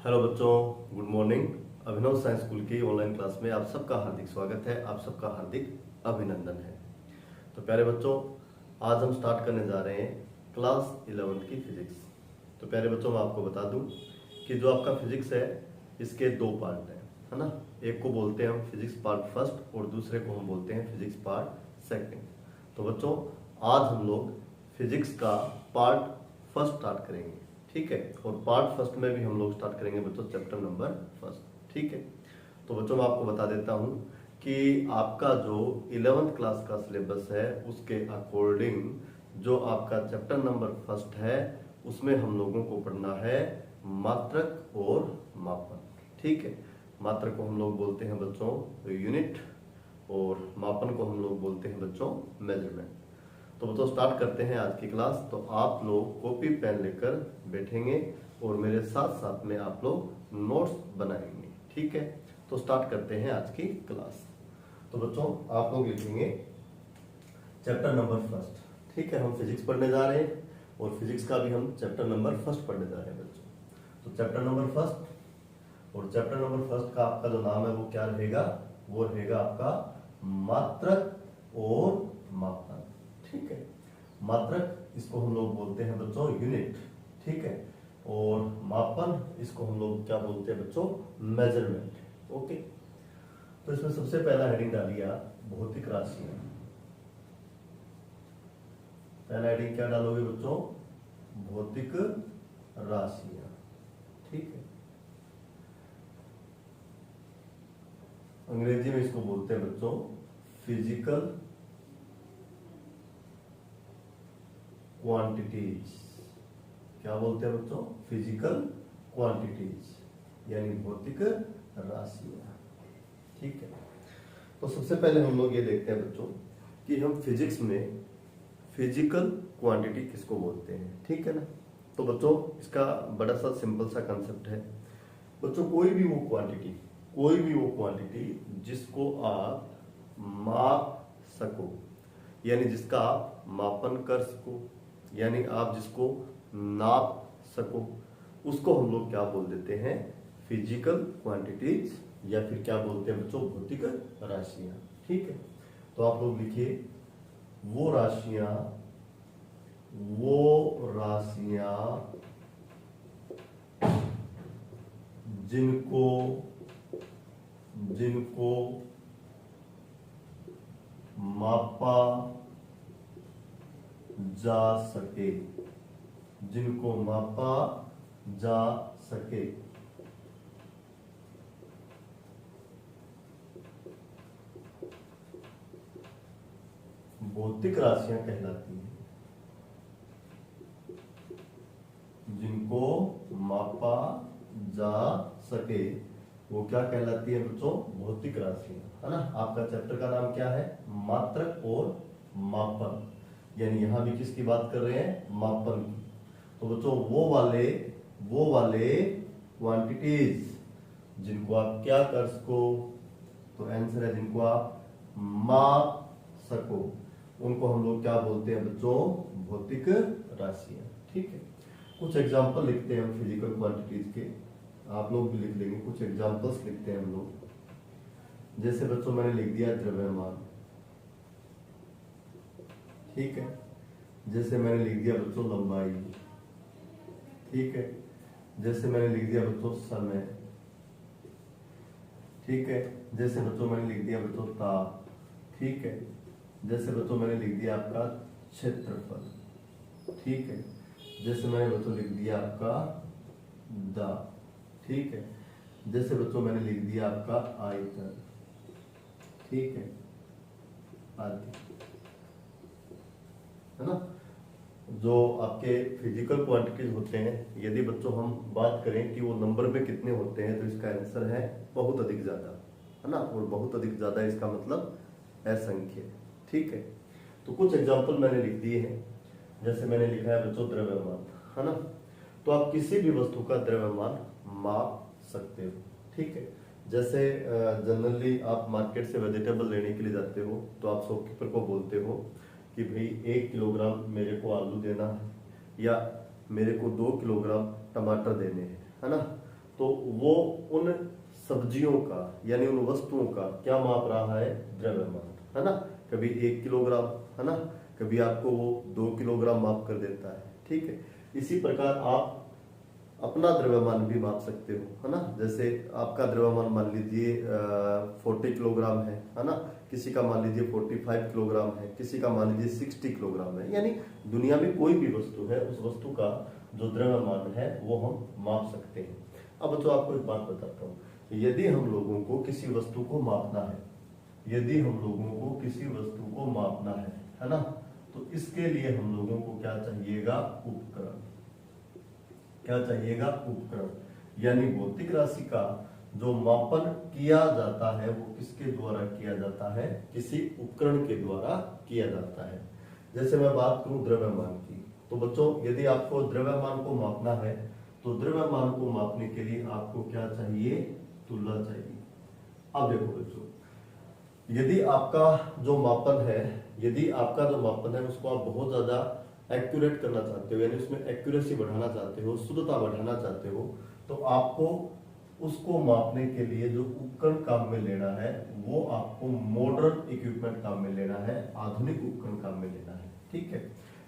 Hello बच्चों, good morning. अभिनव science school की online class में आप सबका हार्दिक स्वागत है, आप सबका हार्दिक अभिनंदन है। तो प्यारे बच्चों, आज हम स्टार्ट करने जा रहे हैं क्लास 11th की फिजिक्स। तो प्यारे बच्चों, मैं आपको बता दूं कि जो आपका फिजिक्स है इसके दो पार्ट हैं, है ना। एक को बोलते हैं हम फिजिक्स पार्ट फर्स्ट और दूसरे को हम बोलते हैं फिजिक्स पार्ट सेकेंड। तो बच्चों, आज हम लोग फिजिक्स का पार्ट फर्स्ट स्टार्ट करेंगे, ठीक है। और पार्ट फर्स्ट में भी हम लोग स्टार्ट करेंगे बच्चों चैप्टर नंबर फर्स्ट, ठीक है। तो बच्चों, मैं आपको बता देता हूं कि आपका जो 11th क्लास का सिलेबस है उसके अकॉर्डिंग जो आपका चैप्टर नंबर फर्स्ट है उसमें हम लोगों को पढ़ना है मात्रक और मापन, ठीक है। मात्रक को हम लोग बोलते हैं बच्चों यूनिट और मापन को हम लोग बोलते हैं बच्चों मेजरमेंट। तो बच्चों, स्टार्ट करते हैं आज की क्लास। तो आप लोग कॉपी पेन लेकर बैठेंगे और मेरे साथ साथ में आप लोग नोट्स बनाएंगे, ठीक है। तो स्टार्ट करते हैं आज की क्लास। तो बच्चों, आप लोग लिखेंगे चैप्टर नंबर फर्स्ट, ठीक है। हम फिजिक्स पढ़ने जा रहे हैं और फिजिक्स का भी हम चैप्टर नंबर फर्स्ट पढ़ने जा रहे हैं बच्चों। तो चैप्टर नंबर फर्स्ट, और चैप्टर नंबर फर्स्ट का आपका जो नाम है वो क्या रहेगा? वो रहेगा आपका मात्रक और मापन, ठीक है। मात्रक इसको हम लोग बोलते हैं बच्चों यूनिट, ठीक है। और मापन इसको हम लोग क्या बोलते हैं बच्चों? Measurement, okay. तो इसमें सबसे पहला हेडिंग डालिए आप भौतिक राशियां। पहला हेडिंग क्या डालोगे बच्चों? भौतिक राशियां, ठीक है। अंग्रेजी में इसको बोलते हैं बच्चों फिजिकल क्वांटिटीज। क्या बोलते हैं बच्चों? फिजिकल क्वांटिटीज, यानी भौतिक राशियां, ठीक है। तो सबसे पहले हम लोग ये देखते हैं बच्चों कि हम फिजिक्स में फिजिकल क्वांटिटी किसको बोलते हैं, ठीक है ना। तो बच्चों, इसका बड़ा सा सिंपल सा कंसेप्ट है बच्चों, कोई भी वो क्वांटिटी जिसको आप माप सको, यानी जिसका आप मापन कर सको, यानी आप जिसको नाप सको, उसको हम लोग क्या बोल देते हैं? फिजिकल क्वांटिटीज, या फिर क्या बोलते हैं बच्चों? भौतिक राशियां, ठीक है। तो आप लोग लिखिए वो राशियां जिनको मापा जा सके, जिनको मापा जा सके। भौतिक राशियां कहलाती हैं, जिनको मापा जा सके वो क्या कहलाती है बच्चों? भौतिक राशियां, है ना। आपका चैप्टर का नाम क्या है? मात्रक और मापन, यानी यहां भी किसकी बात कर रहे हैं? मापन की। तो बच्चों, वो वाले क्वांटिटीज जिनको आप क्या कर सको, तो आंसर है जिनको आप माप सको, उनको हम लोग क्या बोलते हैं बच्चों? भौतिक राशियां, ठीक है। कुछ एग्जांपल लिखते हैं हम फिजिकल क्वांटिटीज के, आप लोग भी लिख लेंगे। कुछ एग्जांपल्स लिखते हैं हम लोग। जैसे बच्चों, मैंने लिख दिया द्रव्यमान, ठीक है। जैसे मैंने लिख दिया बच्चों लंबाई, ठीक है। जैसे मैंने लिख दिया बच्चों समय, ठीक है। जैसे बच्चों मैंने लिख दिया बच्चों ताप, ठीक है। जैसे बच्चों मैंने लिख दिया आपका क्षेत्रफल, ठीक है। जैसे मैंने बच्चों लिख दिया आपका दाब, ठीक है। जैसे बच्चों मैंने लिख दिया आपका आयतन, ठीक है, आदि, है ना। जो आपके फिजिकल क्वांटिटीज होते हैं, यदि बच्चों हम बात करें कि वो नंबर में कितने होते हैं, तो इसका आंसर है बहुत अधिक ज्यादा, है ना। और बहुत अधिक ज्यादा इसका मतलब असंख्य, ठीक है। तो कुछ एग्जांपल मैंने लिख दिए हैं। जैसे मैंने लिखा है बच्चों द्रव्यमान, है ना। तो आप किसी भी वस्तु का द्रव्यमान माप सकते हो, ठीक है। जैसे जनरली आप मार्केट से वेजिटेबल लेने के लिए जाते हो तो आप शॉपकीपर को बोलते हो कि भाई 1 किलोग्राम मेरे को आलू देना है, या मेरे को 2 किलोग्राम टमाटर देने हैं, है ना। तो वो उन सब्जियों का यानी उन वस्तुओं का क्या माप रहा है, द्रव्यमान, है ना। कभी 1 किलोग्राम, है ना, कभी आपको वो 2 किलोग्राम माप कर देता है, ठीक है। इसी प्रकार आप अपना द्रव्यमान भी माप सकते हो, है ना। जैसे आपका द्रव्यमान मान लीजिए 40 किलोग्राम है ना, किसी का मान लीजिए 45 किलोग्राम है, किसी का मान लीजिए 60 किलोग्राम है। यानी दुनिया में कोई भी वस्तु है, उस वस्तु का जो द्रव्यमान है वो हम माप सकते हैं। अब तो आपको एक बात बताता हूँ, यदि हम लोगों को किसी वस्तु को मापना है, यदि हम लोगों को किसी वस्तु को मापना है ना, तो इसके लिए हम लोगों को क्या चाहिएगा, उपकरण। क्या चाहिएगा, उपकरण। यानी भौतिक राशि का जो मापन किया जाता है वो किसके द्वारा किया जाता है, किसी उपकरण के द्वारा किया जाता है। जैसे मैं बात करूं द्रव्यमान की, तो बच्चों यदि आपको द्रव्यमान को मापना है तो द्रव्यमान को मापने के लिए आपको क्या चाहिए, तुलना चाहिए। अब देखो बच्चों, यदि आपका जो मापन है, यदि आपका जो मापन है उसको आप बहुत ज्यादा एक्यूरेट करना चाहते हो, यानी उसमें एक्यूरेसी बढ़ाना चाहते हो, शुद्धता बढ़ाना चाहते हो, तो आपको उसको मापने के लिए जो उपकरण काम में लेना है वो आपको मॉडर्न इक्विपमेंट काम में लेना है, आधुनिक उपकरण काम में लेना है, ठीक है।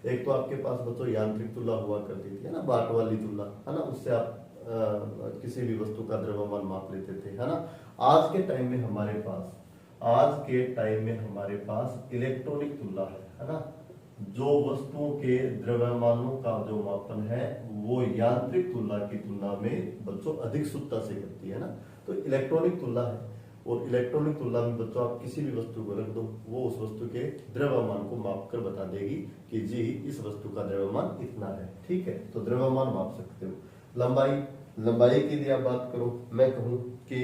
एक तो आपके पास बच्चों यांत्रिक तुलना हुआ करती थी, है ना, बाट वाली तुलना, है ना, उससे आप किसी भी वस्तु का द्रव्यमान माप लेते थे, है ना। आज के टाइम में हमारे पास इलेक्ट्रॉनिक तुलना है ना, जो वस्तुओं के द्रव्यमानों का जो मापन है वो यांत्रिक तुलना की तुलना में बच्चों अधिक शुद्धता से करती है ना। तो इलेक्ट्रॉनिक तुलना है, और इलेक्ट्रॉनिक तुलना में बच्चों आप किसी भी वस्तु को रख दो, वो उस वस्तु के द्रव्यमान को माप कर बता देगी कि जी इस वस्तु का द्रव्यमान इतना है, ठीक है। तो द्रव्यमान माप सकते हो। लंबाई की यदि आप बात करो, मैं कहूँ कि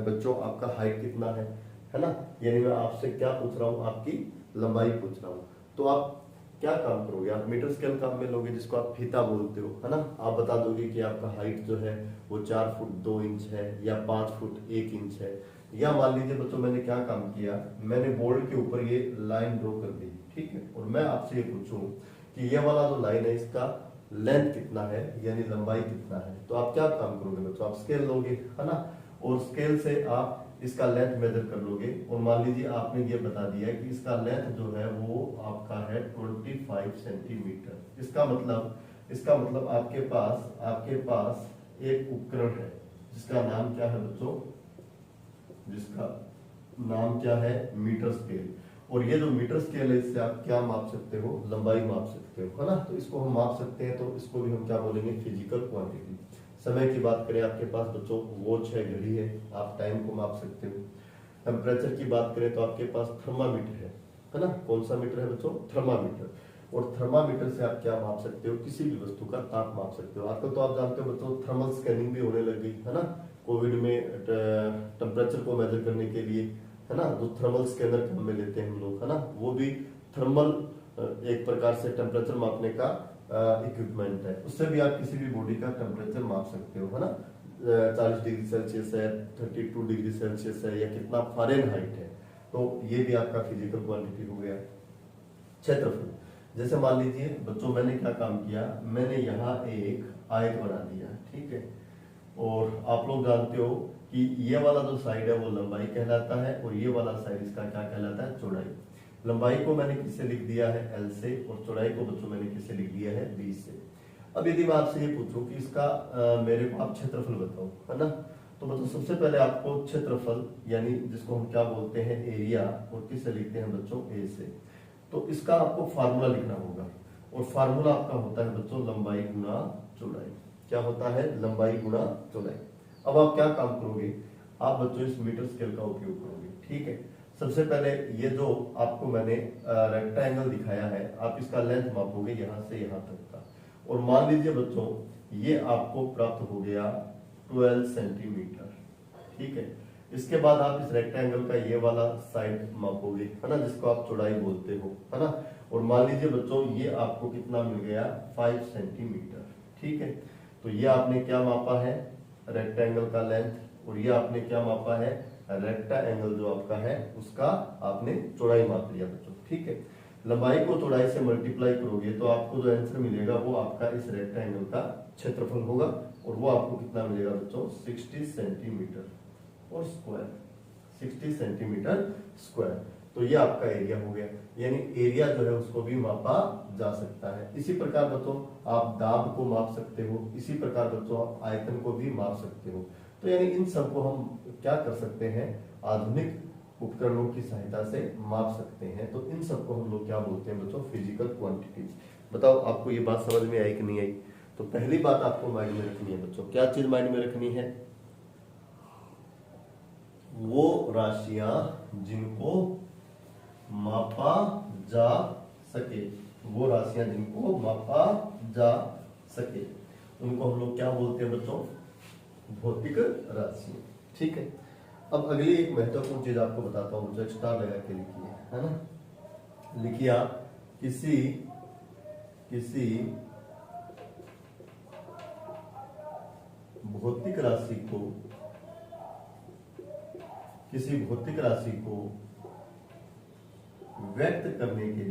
बच्चों आपका हाइट कितना है ना, यानी मैं आपसे क्या पूछ रहा हूँ, आपकी लंबाई पूछ रहा हूँ, तो आप क्या काम करोगे, आप मीटर स्केल काम में लोगे, जिसको आप फीता बोलते हो, है ना। आप बता दोगे कि आपका हाइट जो है वो 4 फुट 2 इंच है या 5 फुट 1 इंच है। या मान लीजिए बच्चों मैंने क्या काम किया, मैंने बोर्ड के ऊपर ये लाइन ड्रॉ कर दी, ठीक है, और मैं आपसे ये पूछूं कि ये वाला जो लाइन है इसका लेंथ कितना है, यानी लंबाई कितना है, तो आप क्या काम करोगे बच्चों, आप स्केल लोगे, है ना, और स्केल से आप इसका लेंथ मेजर कर लोगे, और मान लीजिए आपने ये बता दिया है कि इसका लेंथ जो है वो आपका है 25 सेंटीमीटर। इसका मतलब आपके पास एक उपकरण है जिसका नाम क्या है बच्चों, जिसका नाम क्या है, मीटर स्केल। और ये जो मीटर स्केल है इससे आप क्या माप सकते हो, लंबाई माप सकते हो, है ना। तो इसको हम माप सकते हैं, तो इसको भी हम क्या बोलेंगे, फिजिकल क्वांटिटी। समय की बात करें, आपके पास बच्चों वॉच है, घड़ी है, आप टाइम को माप सकते हो। टेम्परेचर की बात करें तो आपके पास थर्मामीटर है ना, कौन सा मीटर है बच्चों, थर्मामीटर। और थर्मामीटर से आप क्या माप सकते हो, किसी भी वस्तु का ताप माप सकते हो। आजकल तो आप जानते हो बच्चों थर्मल स्कैनिंग भी होने लग गई, है ना। कोविड में टेम्परेचर को मेजर करने के लिए, है ना, जो थर्मल स्कैनर काम में लेते हैं हम लोग, है ना, वो भी थर्मल एक प्रकार से टेम्परेचर मापने का इक्विपमेंट है। उससे भी आप किसी भी बॉडी का टेम्परेचर माप सकते हो, है ना। 40 डिग्री सेल्सियस है, 32 डिग्री सेल्सियस है, या कितना फ़ारेनहाइट है, तो ये भी आपका फिजिकल क्वांटिटी हो गया। क्षेत्रफल, जैसे मान लीजिए बच्चों मैंने क्या काम किया, मैंने यहाँ एक आयत बना दिया, ठीक है, और आप लोग जानते हो कि ये वाला जो साइड है वो लंबाई कहलाता है, और ये वाला साइड इसका क्या कहलाता है, चौड़ाई। लंबाई को मैंने किससे लिख दिया है, L से, और चौड़ाई को बच्चों मैंने किससे लिख दिया है, B से। अब यदि मैं आपसे ये पूछूं कि इसका मेरे को आप क्षेत्रफल बताओ, है ना, तो बच्चों सबसे पहले आपको क्षेत्रफल यानी जिसको हम क्या बोलते हैं, एरिया, और किससे लिखते हैं बच्चों, A से। तो इसका आपको फार्मूला लिखना होगा, और फार्मूला आपका होता है बच्चों लंबाई गुना चौड़ाई। क्या होता है, लंबाई गुना चौड़ाई। अब आप क्या काम करोगे, आप बच्चों इस मीटर स्केल का उपयोग करोगे, ठीक है। सबसे पहले ये जो आपको मैंने रेक्टेंगल दिखाया है, आप इसका लेंथ मापोगे यहाँ से यहाँ तक का, और मान लीजिए बच्चों ये आपको प्राप्त हो गया 12 सेंटीमीटर, ठीक है। इसके बाद आप इस रेक्टेंगल का ये वाला साइड मापोगे, है ना, जिसको आप चौड़ाई बोलते हो, है ना, और मान लीजिए बच्चों ये आपको कितना मिल गया, 5 सेंटीमीटर, ठीक है। तो ये आपने क्या मापा है, रेक्टेंगल का लेंथ, और ये आपने क्या मापा है, रेक्टेंगल जो आपका है उसका आपने चौड़ाई माप लिया बच्चों, ठीक है। लंबाई को चौड़ाई से मल्टीप्लाई करोगे तो आपको जो आंसर मिलेगा वो आपका इस रेक्टेंगल का क्षेत्रफल होगा, और वो आपको कितना मिलेगा बच्चों 60 सेंटीमीटर और स्क्वायर, 60 सेंटीमीटर स्क्वायर। तो ये आपका एरिया हो गया, यानी एरिया जो है उसको भी मापा जा सकता है। इसी प्रकार बच्चों आप दाब को माप सकते हो, इसी प्रकार बच्चों आप आयतन को भी माप सकते हो। तो यानी इन सबको हम क्या कर सकते हैं, आधुनिक उपकरणों की सहायता से माप सकते हैं। तो इन सबको हम लोग क्या बोलते हैं बच्चों, फिजिकल क्वांटिटीज। बताओ आपको ये बात समझ में आई कि नहीं आई? तो पहली बात आपको माइंड में रखनी है बच्चों, क्या चीज माइंड में रखनी है, वो राशियां जिनको मापा जा सके, वो राशियां जिनको मापा जा सके उनको हम लोग क्या बोलते हैं बच्चों, भौतिक राशियां। ठीक है, अब अगली एक महत्वपूर्ण चीज आपको बताता हूं, जो स्टार लगा के लिखिए, है ना। लिखिए आप किसी भौतिक राशि को, किसी भौतिक राशि को व्यक्त करने के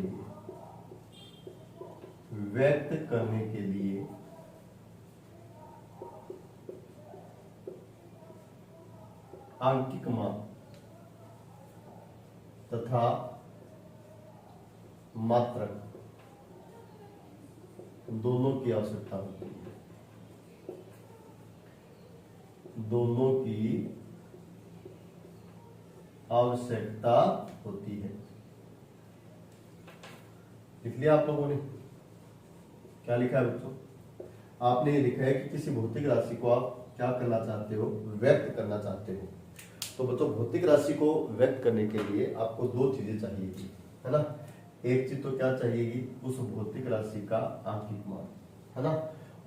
लिए आंकिक मान तथा मात्रक दोनों की आवश्यकता होती है, दोनों की आवश्यकता होती है। लिख लिया आप लोगों ने? क्या लिखा है बच्चों? आपने ये लिखा है कि किसी भौतिक राशि को आप क्या करना चाहते हो, व्यक्त करना चाहते हो। तो बच्चों भौतिक राशि को व्यक्त करने के लिए आपको दो चीजें चाहिएगी, है ना। एक चीज तो क्या चाहिएगी, उस भौतिक राशि का आंकिक मान, है ना,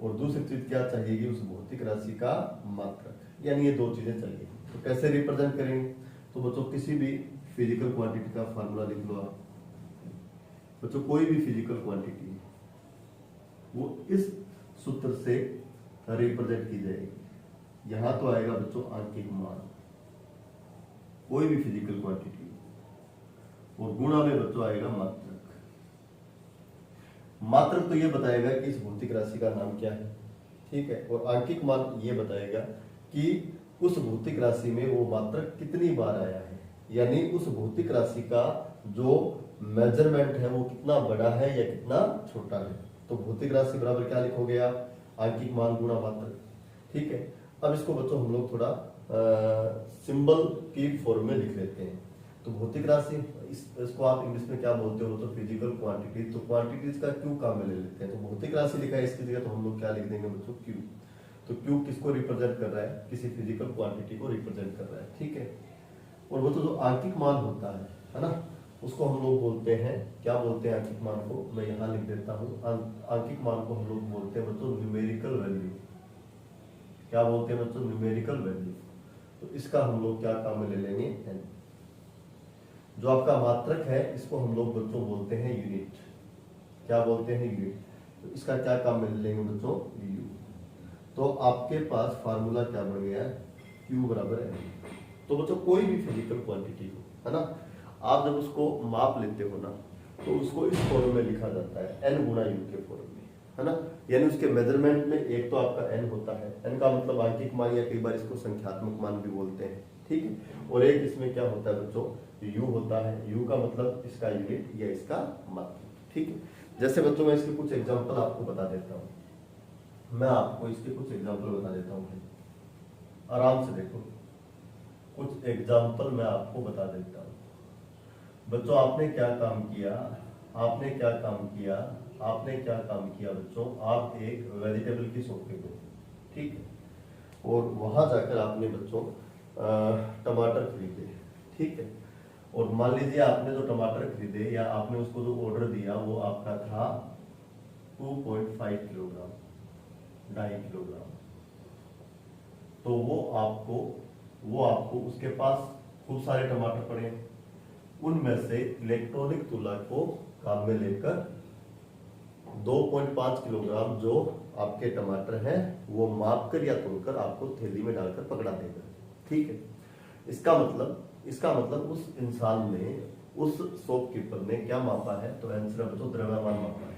और दूसरी चीज क्या चाहिएगी, उस भौतिक राशि का मात्रक, यानी ये दो चीजें चाहिए। तो कैसे रिप्रेजेंट करेंगे, तो बच्चों किसी भी फिजिकल क्वांटिटी का फार्मूला लिख लो आप बच्चों, कोई भी फिजिकल क्वांटिटी वो इस सूत्र से रिप्रेजेंट की जाएगी। यहां तो आएगा बच्चों आंकिक मान, कोई भी फिजिकल क्वांटिटी, और गुणा में बच्चों आएगा मात्रक। मात्रक तो ये बताएगा कि इस भौतिक राशि का नाम क्या है, ठीक है, और आंकिक मान ये बताएगा कि उस भौतिक राशि में वो मात्रक कितनी बार आया है, यानी उस भौतिक राशि का जो मेजरमेंट है वो कितना बड़ा है या कितना छोटा है। तो भौतिक राशि बराबर क्या लिखोगे आप, आंकिक मान गुणा मात्रक। ठीक है, अब इसको बच्चों हम लोग थोड़ा सिंबल की फॉर्म में लिख लेते हैं। तो भौतिक राशि इसको आप इंग्लिश में क्या बोलते हो, तो फिजिकल क्वांटिटी। तो क्वांटिटीज का क्यू काम में ले लेते हैं। तो भौतिक राशि लिखा है इसकी जगह, तो हम लोग क्या लिख देंगे बच्चों, क्यू। तो क्यू किसको रिप्रेजेंट कर रहा है, किसी फिजिकल क्वांटिटी को रिप्रेजेंट कर रहा है। ठीक है, और वो तो जो आंकिक मान होता है ना, उसको हम लोग बोलते हैं, क्या बोलते हैं आंकिक मान को, मैं यहाँ लिख देता हूँ। आंकिक मान को हम लोग बोलते हैं बच्चों न्यूमेरिकल वैल्यू। क्या बोलते हैं बच्चों, न्यूमेरिकल वैल्यू। तो इसका हम लोग क्या काम में ले लेंगे, एन। जो आपका मात्रक है इसको हम लोग बच्चों बोलते हैं यूनिट। क्या बोलते हैं, यूनिट। तो इसका क्या काम में ले लेंगे बच्चों, यू। तो आपके पास फार्मूला क्या बन गया है, Q बराबर है। तो बच्चों कोई भी फिजिकल क्वांटिटी हो, है ना, आप जब उसको माप लेते हो ना, तो उसको इस फॉर्म में लिखा जाता है, N गुणा U के फॉर्म में, है ना। यानी उसके मेजरमेंट में एक तो आपका N होता है, N का मतलब आंकिक मान, या कई बार इसको संख्यात्मक मान भी बोलते हैं। ठीक है, और एक इसमें क्या होता है बच्चों, U होता है। U का मतलब इसका यूनिट या इसका मात्रक। ठीक है, जैसे बच्चों मैं इसके कुछ एग्जाम्पल आपको बता देता हूँ। मैं आपको इसके कुछ एग्जाम्पल बता देता हूँ, आराम से देखो। कुछ एग्जाम्पल मैं आपको बता देता हूँ। बच्चों आपने क्या काम किया, आपने क्या काम किया, आपने क्या काम किया बच्चों, आप एक वेजिटेबल की शॉप पे गए, ठीक है, और वहां जाकर आपने बच्चों टमाटर खरीदे, ठीक है, और मान लीजिए आपने जो टमाटर खरीदे या आपने उसको जो ऑर्डर दिया वो आपका था 2.5 किलोग्राम, 2.5 किलोग्राम। तो वो आपको उसके पास खूब सारे टमाटर पड़े, उनमें से इलेक्ट्रॉनिक तुला को काम में लेकर 2.5 किलोग्राम जो आपके टमाटर हैं वो माप कर या तोड़कर आपको थैली में डालकर पकड़ा देगा। ठीक है, इसका मतलब उस इंसान ने, उस शॉपकीपर ने क्या मापा है, तो आंसर बच्चों द्रव्यमान मापा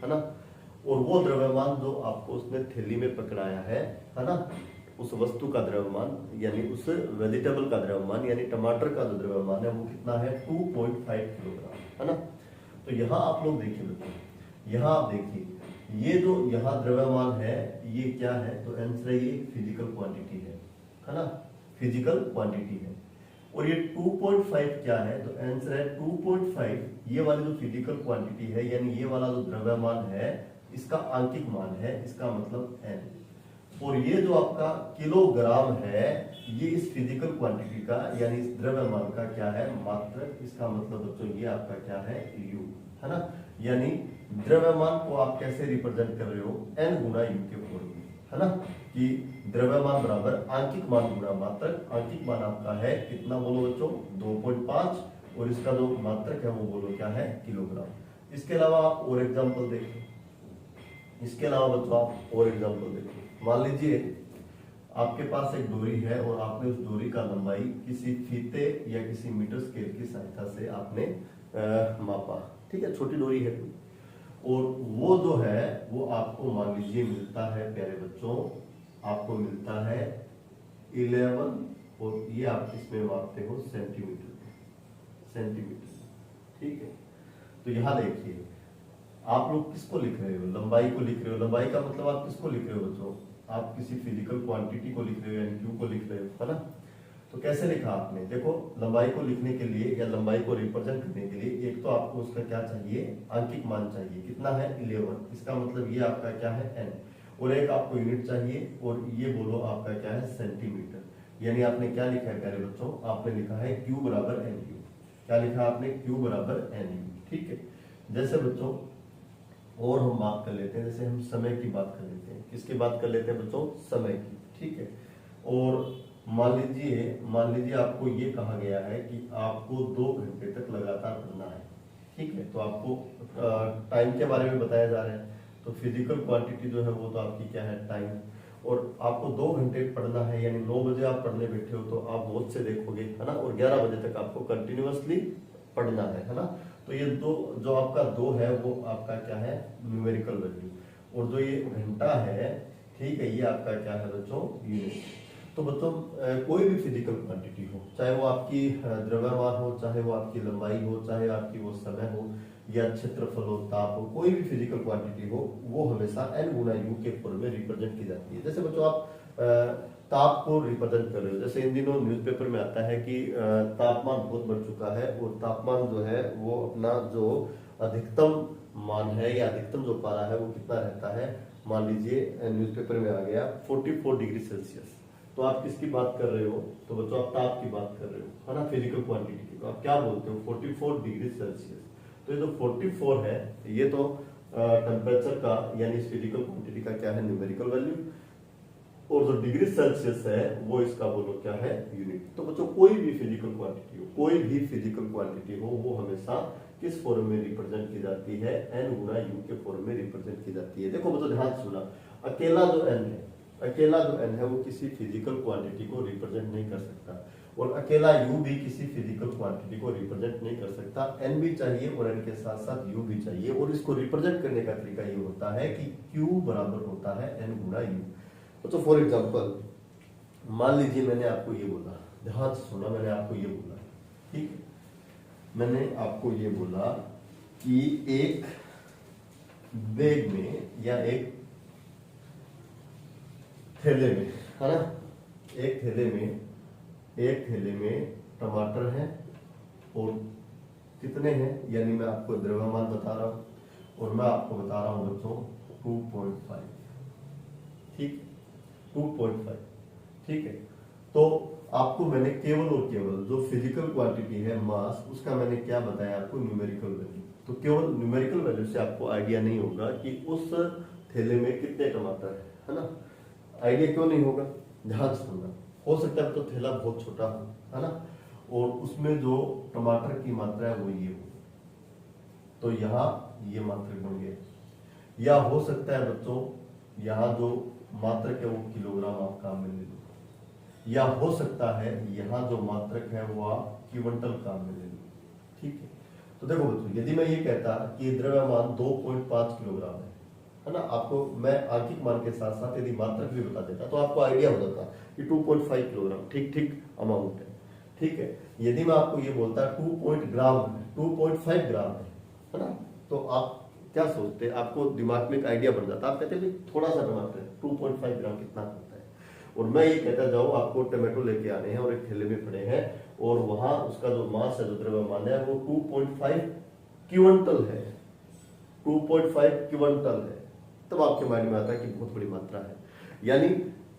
है ना। और वो द्रव्यमान जो आपको उसने थैली में पकड़ाया है ना, उस वस्तु का द्रव्यमान यानी उस वेजिटेबल का द्रव्यमान यानी टमाटर का जो द्रव्यमान है वो कितना है 2.5 किलोग्राम है ना। तो यहाँ आप लोग देखिए बच्चों, यहाँ आप देखिए ये जो यहाँ द्रव्यमान है ये क्या है, तो आंसर ये फिजिकल क्वांटिटी है ना, फिजिकल क्वांटिटी है। और ये 2.5 क्या है, तो आंसर है 2.5 ये वाली जो फिजिकल क्वांटिटी है यानी ये वाला जो द्रव्यमान है इसका आंकिक मान है, इसका मतलब n। और ये जो आपका किलोग्राम है ये इस फिजिकल क्वांटिटी का यानी इस द्रव्यमान का क्या है, मात्रक। इसका मतलब बच्चों ये आपका क्या है, u है ना। यानी द्रव्यमान को आप कैसे रिप्रेजेंट कर रहे हो, n गुना u के फॉर्म में है ना, कि द्रव्यमान बराबर आंकिक मान गुना मात्रक। आंकिक मान आपका है कितना बोलो बच्चों, 2.5 और इसका जो मात्रक है वो बोलो क्या है, किलोग्राम। इसके अलावा आप और एग्जांपल देखो, इसके अलावा बच्चों आप और एग्जांपल देखो। मान लीजिए आपके पास एक डोरी है और आपने उस डोरी का लंबाई किसी फीते या किसी मीटर स्केल की सहायता से आपने मापा, ठीक है, छोटी डोरी है और वो जो है वो आपको मान लीजिए मिलता है प्यारे बच्चों, आपको मिलता है 11 और ये आप इसमें मापते हो सेंटीमीटर, ठीक है। तो यहाँ देखिए आप लोग किसको लिख रहे हो, लंबाई को लिख रहे हो। लंबाई का मतलब आप किसको लिख रहे हो बच्चों, आप किसी फिजिकल क्वांटिटी को लिख रहे हो यानी क्यू को लिख रहे हो है ना। तो कैसे लिखा आपने, देखो लंबाई को लिखने के लिए या लंबाई को रिप्रेजेंट करने के लिए एक तो आपको उसका क्या चाहिए, आंकिक मान चाहिए, कितना है 11, इसका मतलब ये आपका क्या है n, और एक आपको यूनिट चाहिए और ये बोलो आपका क्या है सेंटीमीटर। यानी आपने क्या लिखा है प्यारे बच्चों, आपने लिखा है q बराबर एन यू। क्या लिखा आपने, q बराबर एन यू, ठीक है। जैसे बच्चों और हम बात कर लेते हैं, जैसे हम समय की बात कर लेते हैं, किसकी बात कर लेते हैं बच्चों, समय की, ठीक है। और मान लीजिए आपको ये कहा गया है कि आपको 2 घंटे तक लगातार पढ़ना है, ठीक है। तो आपको टाइम के बारे में बताया जा रहा है, तो फिजिकल क्वांटिटी जो है वो तो आपकी क्या है, टाइम। और आपको 2 घंटे पढ़ना है यानी 9 बजे आप पढ़ने बैठे हो तो आप बहुत से देखोगे है ना, और 11 बजे तक आपको कंटिन्यूअसली पढ़ना है ना। तो ये दो जो आपका 2 है वो आपका क्या है, न्यूमेरिकल वैल्यू, और जो ये घंटा है, ठीक है, ये आपका क्या है बच्चों, यूनिट। तो बच्चों कोई भी फिजिकल क्वांटिटी हो, चाहे वो आपकी द्रव्यमान हो, चाहे वो आपकी लंबाई हो, चाहे आपकी वो समय हो या क्षेत्रफल हो, ताप हो, कोई भी फिजिकल क्वांटिटी हो वो हमेशा n गुना u के फॉर्म में रिप्रेजेंट की जाती है। जैसे बच्चों आप ताप को रिप्रेजेंट कर रहे हो, जैसे इन दिनों न्यूज़पेपर में आता है कि तापमान बहुत बढ़ चुका है और तापमान जो है वो अपना जो अधिकतम मान है या अधिकतम जो पारा है वो कितना रहता है, मान लीजिए न्यूज़पेपर में आ गया 44 डिग्री सेल्सियस। तो आप किसकी बात कर रहे हो, तो बच्चों आप ताप की बात कर रहे हो है ना, फिजिकल क्वांटिटी की। तो आप क्या बोलते हो, 44 डिग्री सेल्सियस। तो ये जो 44 है ये तो टेम्परेचर का यानी फिजिकल क्वांटिटी का क्या है, न्यूमेरिकल वैल्यू, और जो डिग्री सेल्सियस है वो इसका बोलो क्या है, यूनिट। तो बच्चों कोई भी फिजिकल क्वांटिटी हो, कोई भी फिजिकल क्वांटिटी हो वो हमेशा किस फॉर्म में रिप्रेजेंट की जाती है, n गुना u के फॉर्म में रिप्रेजेंट की जाती है। देखो बच्चों ध्यान सुना, अकेला जो n है, अकेला जो n है वो किसी फिजिकल क्वांटिटी को रिप्रेजेंट नहीं कर सकता, और अकेला u भी किसी फिजिकल क्वांटिटी को रिप्रेजेंट नहीं कर सकता। n भी चाहिए और n के साथ साथ u भी चाहिए, और इसको रिप्रेजेंट करने का तरीका ये होता है कि q बराबर होता है n गुना u। तो फॉर एग्जांपल मान लीजिए मैंने आपको ये बोला, ध्यान से सुना, मैंने आपको ये बोला, ठीक, मैंने आपको ये बोला कि एक बैग में या एक थैले में है ना, एक थैले में टमाटर है और कितने हैं, यानी मैं आपको द्रव्यमान बता रहा हूं और मैं आपको बता रहा हूं बच्चों 2.5, ठीक, 2.5, ठीक है। तो आपको मैंने केवल और केवल जो फिजिकल क्वांटिटी है मास, उसका मैंने क्या बताया आपको, न्यूमेरिकल वैल्यू। तो केवल न्यूमेरिकल वैल्यू से आपको आइडिया नहीं होगा कि उस थैले में कितने टमाटर है ना, आइडिया क्यों नहीं होगा, ध्यान सुनना। हो सकता है तो थैला बहुत छोटा हो है ना, और उसमें जो टमाटर की मात्रा है वो ये हो, तो यहाँ ये मात्रक बन गया। या हो सकता है बच्चों यहाँ जो मात्रक है वो किलोग्राम आप काम में ले लो, या हो सकता है यहाँ जो मात्रक है वो आप क्विंटल काम में ले लो, ठीक है। तो देखो बच्चों यदि मैं ये कहता कि द्रव्यमान 2.5 किलोग्राम है है ना। आपको मैं आंकिक मान के साथ साथ यदि मात्रक भी बता देता तो आपको आइडिया हो जाता कि 2.5 किलोग्राम ठीक ठीक अमाउंट है। ठीक है, यदि मैं आपको ये बोलता 2.5 ग्राम है ना, तो आप क्या सोचते, आपको दिमाग में एक आइडिया बन जाता, आप कहते हैं थोड़ा सा टमाटर 2.5 ग्राम कितना होता है। और मैं ये कहता जाऊँ आपको टमाटो लेके आने हैं और एक थैले में पड़े हैं और वहां उसका जो मास है, जो द्रव्यमान है वो 2.5 क्विंटल है, 2.5 क्विंटल है। तब आपके माइंड में आता है कि बहुत बड़ी मात्रा है। यानी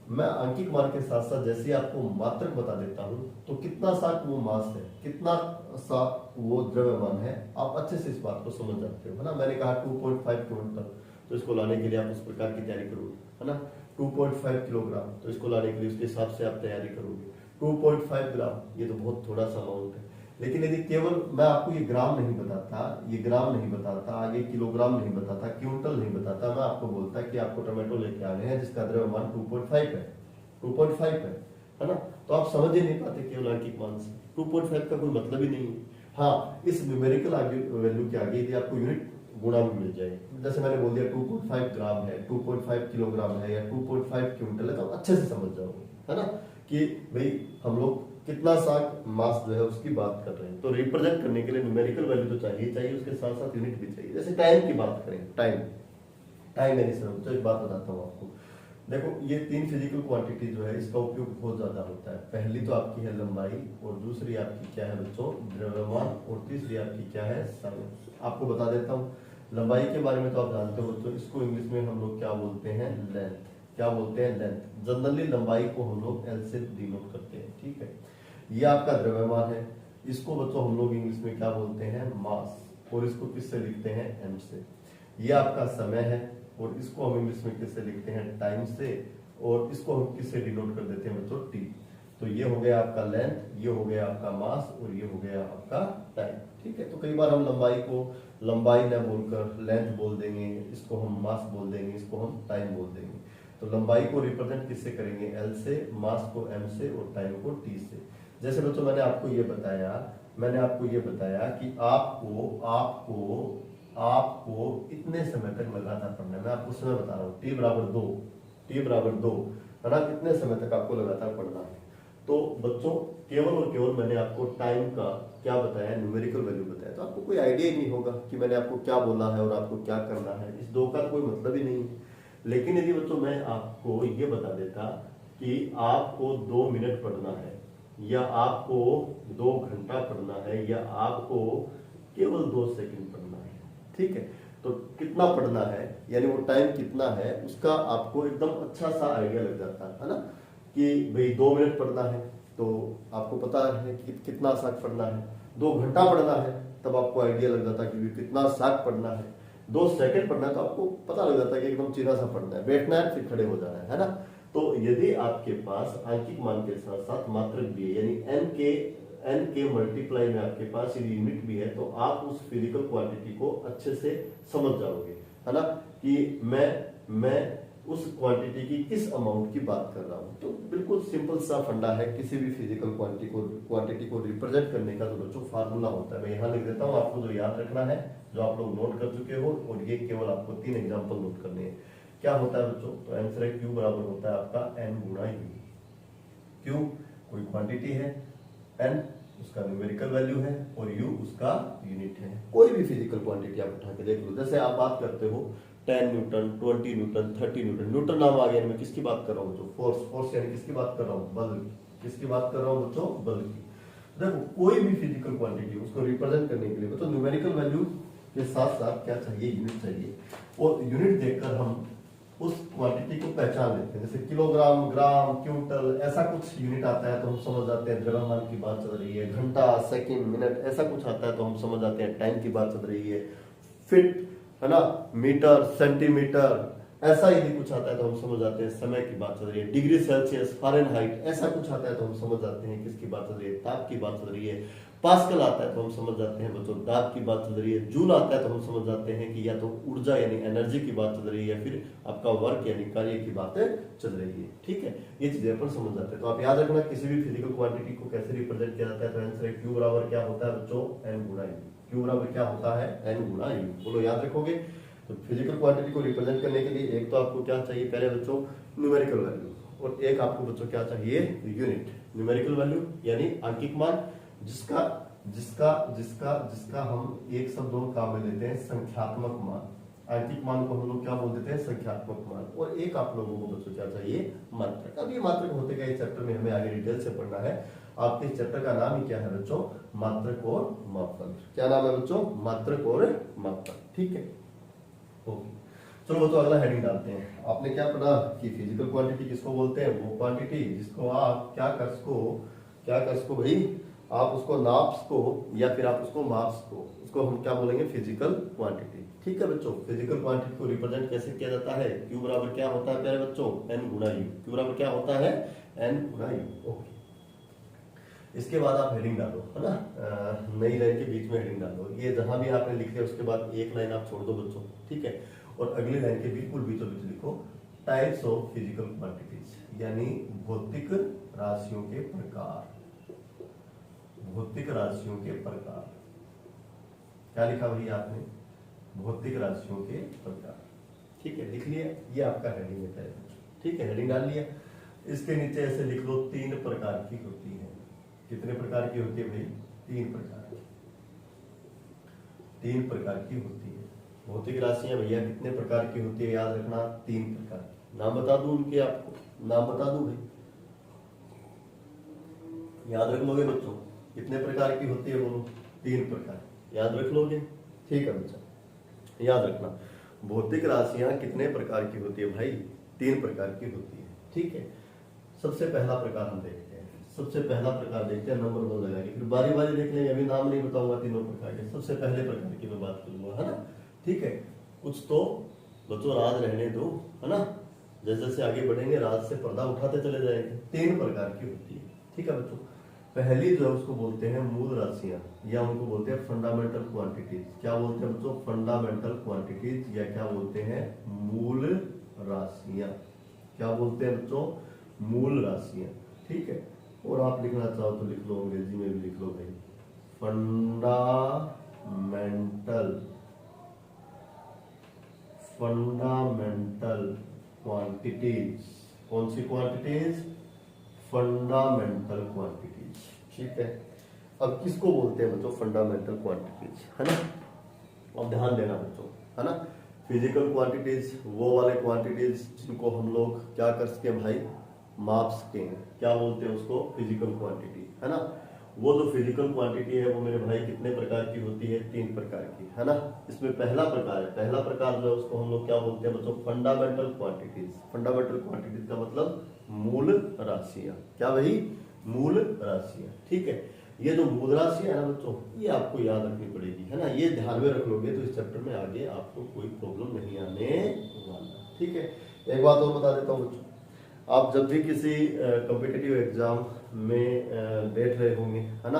मैं आंकिक मान के साथ साथ जैसे आपको मात्रक बता देता हूं तो कितना सा वो मास है, कितना सा वो द्रव्यमान है, आप अच्छे से इस बात को समझ जाते हो, है ना। मैंने कहा 2.5 क्विंटल, तो इसको लाने के लिए आप उस प्रकार की तैयारी करोगे, है ना। 2.5 किलोग्राम, तो इसको लाने के लिए उसके हिसाब से आप तैयारी करोगे। 2.5 ग्राम, ये तो बहुत थोड़ा सा अमाउंट है। लेकिन यदि केवल मैं आपको ये ग्राम नहीं बताता, ये ग्राम नहीं बताता, ये किलोग्राम नहीं बताता, क्विंटल नहीं बताता, मैं आपको बोलता कि आपको टमाटो लेके आने हैं जिसका द्रव्यमान 2.5 है, 2.5 है ना। तो आप समझ ही नहीं पाते केवल आंकिक मान से, 2.5 का कोई मतलब ही नहीं है। हाँ, इस न्यूमेरिकल वैल्यू के आगे यदि आपको यूनिट गुणा भी मिल जाए, जैसे मैंने बोल दिया 2.5 ग्राम है, 2.5 किलोग्राम है या 2.5 क्विंटल है, तो आप अच्छे से समझ जाओगे, है ना, कि भाई हम लोग कितना सा मास जो है उसकी बात कर रहे हैं। तो रिप्रेजेंट करने के लिए न्यूमेरिकल वैल्यू तो चाहिए, उसके साथ साथ यूनिट भी चाहिए। जैसे टाइम की बात करें, टाइम यानी समय, तो एक बात बताता हूँ आपको। देखो, ये 3 फिजिकल क्वांटिटी जो है इसका उपयोग बहुत ज्यादा होता है। पहली तो आपकी है लंबाई, और दूसरी आपकी क्या है बच्चों, द्रव्यमान, और तीसरी आपकी क्या है, समय। आपको बता देता हूँ, लंबाई के बारे में तो आप जानते हो बच्चों, इसको इंग्लिश में हम लोग क्या बोलते हैं, लेंथ। क्या बोलते हैं, लेंथ। जनरली लंबाई को हम लोग एल से डिनोट करते हैं, ठीक है। ये आपका द्रव्यमान है, इसको बच्चों हम लोग इंग्लिश में क्या बोलते हैं, मास, और इसको किससे लिखते हैं, एम से। ये आपका समय है, और इसको हम इंग्लिश में किससे लिखते हैं, टाइम से, और इसको हम किससे डिनोट कर देते हैं बच्चों, टी। तो ये हो गया आपका लेंथ, ये हो गया आपका मास, और ये हो गया आपका टाइम, ठीक है। तो कई बार हम लंबाई को लंबाई न बोलकर लेंथ बोल देंगे, इसको हम मास बोल देंगे, इसको हम टाइम बोल देंगे। तो लंबाई को रिप्रेजेंट किससे करेंगे, एल से, मास को एम से, और टाइम को टी से। जैसे बच्चों मैंने आपको ये बताया कि आपको इतने समय तक लगातार पढ़ना है। मैं आपको समय बता रहा हूँ, टी बराबर 2, है ना, कितने समय तक आपको लगातार पढ़ना है। तो बच्चों केवल और केवल मैंने आपको टाइम का क्या बताया, न्यूमेरिकल वैल्यू बताया, तो आपको कोई आइडिया ही नहीं होगा कि मैंने आपको क्या बोला है और आपको क्या करना है। इस 2 का कोई मतलब ही नहीं है। लेकिन यदि बच्चों मैं आपको ये बता देता कि आपको 2 मिनट पढ़ना है, या आपको 2 घंटा पढ़ना है, या आपको केवल 2 सेकंड पढ़ना है, ठीक है, तो कितना पढ़ना है, यानी वो टाइम कितना है, उसका आपको एकदम अच्छा सा आइडिया लग जाता है ना। कि भाई 2 मिनट पढ़ना है तो आपको पता है कि कितना साग पढ़ना है, 2 घंटा पढ़ना है तब आपको आइडिया लग जाता है कि कितना साग पढ़ना है, 2 सेकंड पढ़ना है तो आपको पता लग जाता है कि एकदम चिरा सा पढ़ना है, बैठना है फिर खड़े हो जाना है ना। तो यदि आपके पास आंकिक मान के साथ साथ मात्रक भी है, यानी एन के मल्टीप्लाई में आपके पास यदि यूनिट भी है, तो आप उस फिजिकल क्वांटिटी को अच्छे से समझ जाओगे, है ना, कि मैं उस क्वांटिटी की किस अमाउंट की बात कर रहा हूं। तो बिल्कुल सिंपल सा फंडा है किसी भी फिजिकल क्वांटिटी को रिप्रेजेंट करने का, जो बच्चों फार्मूला होता है मैं यहाँ लिख देता हूँ, आपको जो याद रखना है, जो आप लोग नोट कर चुके हो, और ये केवल आपको 3 एग्जाम्पल नोट करने हैं। क्या होता है बच्चों, तो आंसर है क्यू बराबर होता है आपका एन गुणा यू। क्यू कोई क्वांटिटी है, एन उसका न्यूमेरिकल वैल्यू है, और यू उसका यूनिट है। कोई भी फिजिकल क्वांटिटी आप उठा के देख लो, जैसे आप बात करते हो 10 न्यूटन, 20 न्यूटन, 30 न्यूटन, न्यूटन नाम आ गया, मैं किसकी बात कर रहा हूँ बच्चों, फोर्स यानी किसकी बात कर रहा हूँ, बल की। किसकी बात कर रहा हूँ बच्चों, बल की। देखो कोई भी फिजिकल क्वांटिटी उसको रिप्रेजेंट करने के लिए बच्चों न्यूमेरिकल वैल्यू के साथ साथ क्या चाहिए, यूनिट चाहिए। और यूनिट देखकर हम उस क्वांटिटी को पहचान लेते हैं, जैसे किलोग्राम, ग्राम, क्विंटल, ऐसा कुछ यूनिट आता है तो हम समझ जाते हैं द्रव्यमान की बात चल रही है। घंटा, सेकंड, मिनट, ऐसा कुछ आता है तो हम समझ जाते हैं टाइम की बात चल रही है। फिट, है ना, मीटर, सेंटीमीटर, ऐसा यदि कुछ आता है तो हम समझ जाते हैं समय की बात चल रही है। डिग्री सेल्सियस, फारेनहाइट, ऐसा कुछ आता है तो हम समझ जाते हैं किसकी बात चल रही है, ताप की बात चल रही है। पास्कल आता है तो हम समझ जाते हैं बच्चों दाब की बात चल रही है। जूल आता है तो हम समझ जाते हैं कि या तो ऊर्जा यानी एनर्जी की बात चल रही है, या फिर आपका वर्क यानी कार्य की बातें चल रही है, ठीक है। ये चीजें अपन समझ जाते हैं। तो आप याद रखना किसी भी फिजिकल क्वांटिटी को कैसे रिप्रेजेंट किया जाता है, तो आंसर है क्यू बराबर क्या होता है बच्चों, एन गुणा यू। क्यू बराबर क्या होता है, एन गुणा यू। बोलो याद रखोगे। तो फिजिकल क्वांटिटी को रिप्रेजेंट करने के लिए एक तो आपको क्या चाहिए पहले बच्चों, न्यूमेरिकल वैल्यू, और एक आपको बच्चों क्या चाहिए, यूनिट। न्यूमेरिकल वैल्यू यानी अंकिक मान, जिसका जिसका जिसका जिसका हम एक शब्द और काम में लेते हैं संख्यात्मक मान। अंकिक मान को हम लोग क्या बोल देते हैं, संख्यात्मक मान। और एक आप लोगों को बच्चों क्या चाहिए, मात्रक। अब ये मात्रक होते गए चैप्टर में हमें आगे डिटेल से पढ़ना है। आपके इस चैप्टर का नाम ही क्या है बच्चों, मात्रक और मापदंड। क्या नाम है बच्चों, मात्रक और मापदंड। ठीक है, ओके। चलो बच्चों अगला हेडिंग डालते हैं। आपने क्या पढ़ा कि फिजिकल क्वांटिटी किसको बोलते हैं, वो क्वांटिटी जिसको आप क्या कर सको भाई, आप उसको नाप सको या फिर आप उसको माप सको, उसको हम क्या बोलेंगे, फिजिकल क्वांटिटी। ठीक है बच्चों, फिजिकल क्वांटिटी को रिप्रेजेंट कैसे किया जाता है, Q बराबर क्या होता है प्यारे बच्चों, N गुणा U। Q बराबर क्या होता है, N गुणा U। ओके, इसके बाद आप हेडिंग डालो, है ना, नई लाइन के बीच में हेडिंग डालो। ये जहां भी आपने लिख लिया उसके बाद एक लाइन आप छोड़ दो बच्चों, ठीक है। और अगली लाइन के बिल्कुल बीचों बीच लिखो टाइप्स ऑफ फिजिकल क्वांटिटीज, यानी भौतिक राशियों के प्रकार। भौतिक राशियों के प्रकार, क्या लिखा भैया आपने, भौतिक राशियों के प्रकार। ठीक है, लिख लिया, ये आपका हेडिंग है पहले। ठीक है, हेडिंग डाल लिया। इसके नीचे ऐसे लिख लो 3 प्रकार की होती है। कितने प्रकार की होती है भाई, 3 प्रकार की। 3 प्रकार की होती है भौतिक राशियां भैया। कितने प्रकार की होती है, याद रखना, 3 प्रकार की। नाम बता दूं उनके, आपको नाम बता दूं भाई, याद रख लोगे बच्चों, कितने प्रकार की होती है, बोलो, 3 प्रकार, याद रख लोगे। ठीक है बच्चा, याद रखना, भौतिक राशियां कितने प्रकार की होती है भाई, 3 प्रकार की होती है। ठीक है, सबसे पहला प्रकार हम देखते हैं। सबसे पहला प्रकार देखते हैं, नंबर 2 लगा के, फिर बारी बारी देख लेंगे। अभी नाम नहीं बताऊंगा तीनों प्रकार के, सबसे पहले प्रकार की मैं बात करूंगा, है ना। ठीक है, कुछ तो बच्चों राज रहने दो, है ना, जैसे जैसे आगे बढ़ेंगे राज से पर्दा उठाते चले जाएंगे। 3 प्रकार की होती है। ठीक है बच्चों, पहली जो है उसको बोलते हैं मूल राशियां, या उनको बोलते हैं फंडामेंटल क्वांटिटीज। क्या बोलते हैं बच्चों, फंडामेंटल क्वांटिटीज, या क्या बोलते हैं, मूल राशियां। क्या बोलते हैं बच्चों, मूल राशियां। ठीक है, और आप लिखना चाहो तो लिख लो, अंग्रेजी में भी लिख लो भाई, फंडामेंटल क्वांटिटीज। कौन सी क्वांटिटीज, फंडामेंटल क्वांटिटीज। ठीक है, अब किसको बोलते हैं बच्चों, फंडामेंटल क्वांटिटीज, है ना। अब ध्यान देना बच्चों, है ना, फिजिकल क्वांटिटीज वो वाले क्वांटिटीज जिनको हम लोग क्या कर सके भाई, माप सके, क्या बोलते हैं उसको, फिजिकल क्वांटिटी, है ना। वो जो फिजिकल क्वांटिटी है वो मेरे भाई कितने प्रकार की होती है, 3 प्रकार की, है ना। इसमें पहला प्रकार है, पहला प्रकार जो है उसको हम लोग क्या बोलते हैं बच्चों, फंडामेंटल क्वांटिटीज। फंडामेंटल क्वांटिटीज का मतलब मूल राशियां। क्या भाई, मूल राशियां। ठीक है, ये जो मूल राशियां है ना बच्चों, ये आपको याद रखनी पड़ेगी, है ना। ये ध्यान में रख लोगे तो इस चैप्टर में आगे आपको कोई प्रॉब्लम नहीं आने वाला। ठीक है, एक बात और बता देता हूँ बच्चों, आप जब भी किसी कॉम्पिटिटिव एग्जाम में बैठ रहे होंगे, है ना,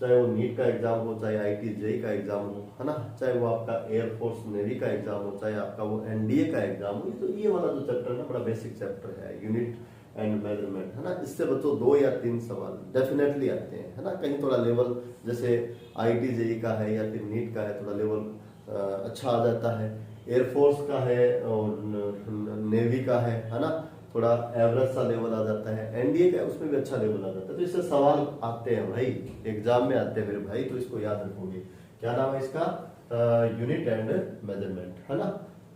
चाहे वो नीट का एग्जाम हो, चाहे आईटी जेई का एग्जाम हो, है ना, चाहे वो आपका एयरफोर्स नेवी का एग्जाम हो, चाहे आपका वो एनडीए का एग्जाम हो, तो ये वाला जो चैप्टर है ना बड़ा बेसिक चैप्टर है, यूनिट एंड मेजरमेंट, है ना। इससे बच्चों 2 या 3 सवाल डेफिनेटली आते हैं, है ना। कहीं थोड़ा लेवल जैसे आईटी जेई का है या फिर नीट का है, थोड़ा लेवल अच्छा आ जाता है। एयरफोर्स का है और नेवी का है ना, थोड़ा एवरेज सा लेवल आ जाता है। एनडीए का उसमें भी अच्छा लेवल आ जाता है। तो इससे सवाल आते हैं भाई, एग्जाम में आते हैं मेरे भाई, तो इसको याद रखोगे। क्या नाम है इसका, यूनिट एंड मेजरमेंट, है ना।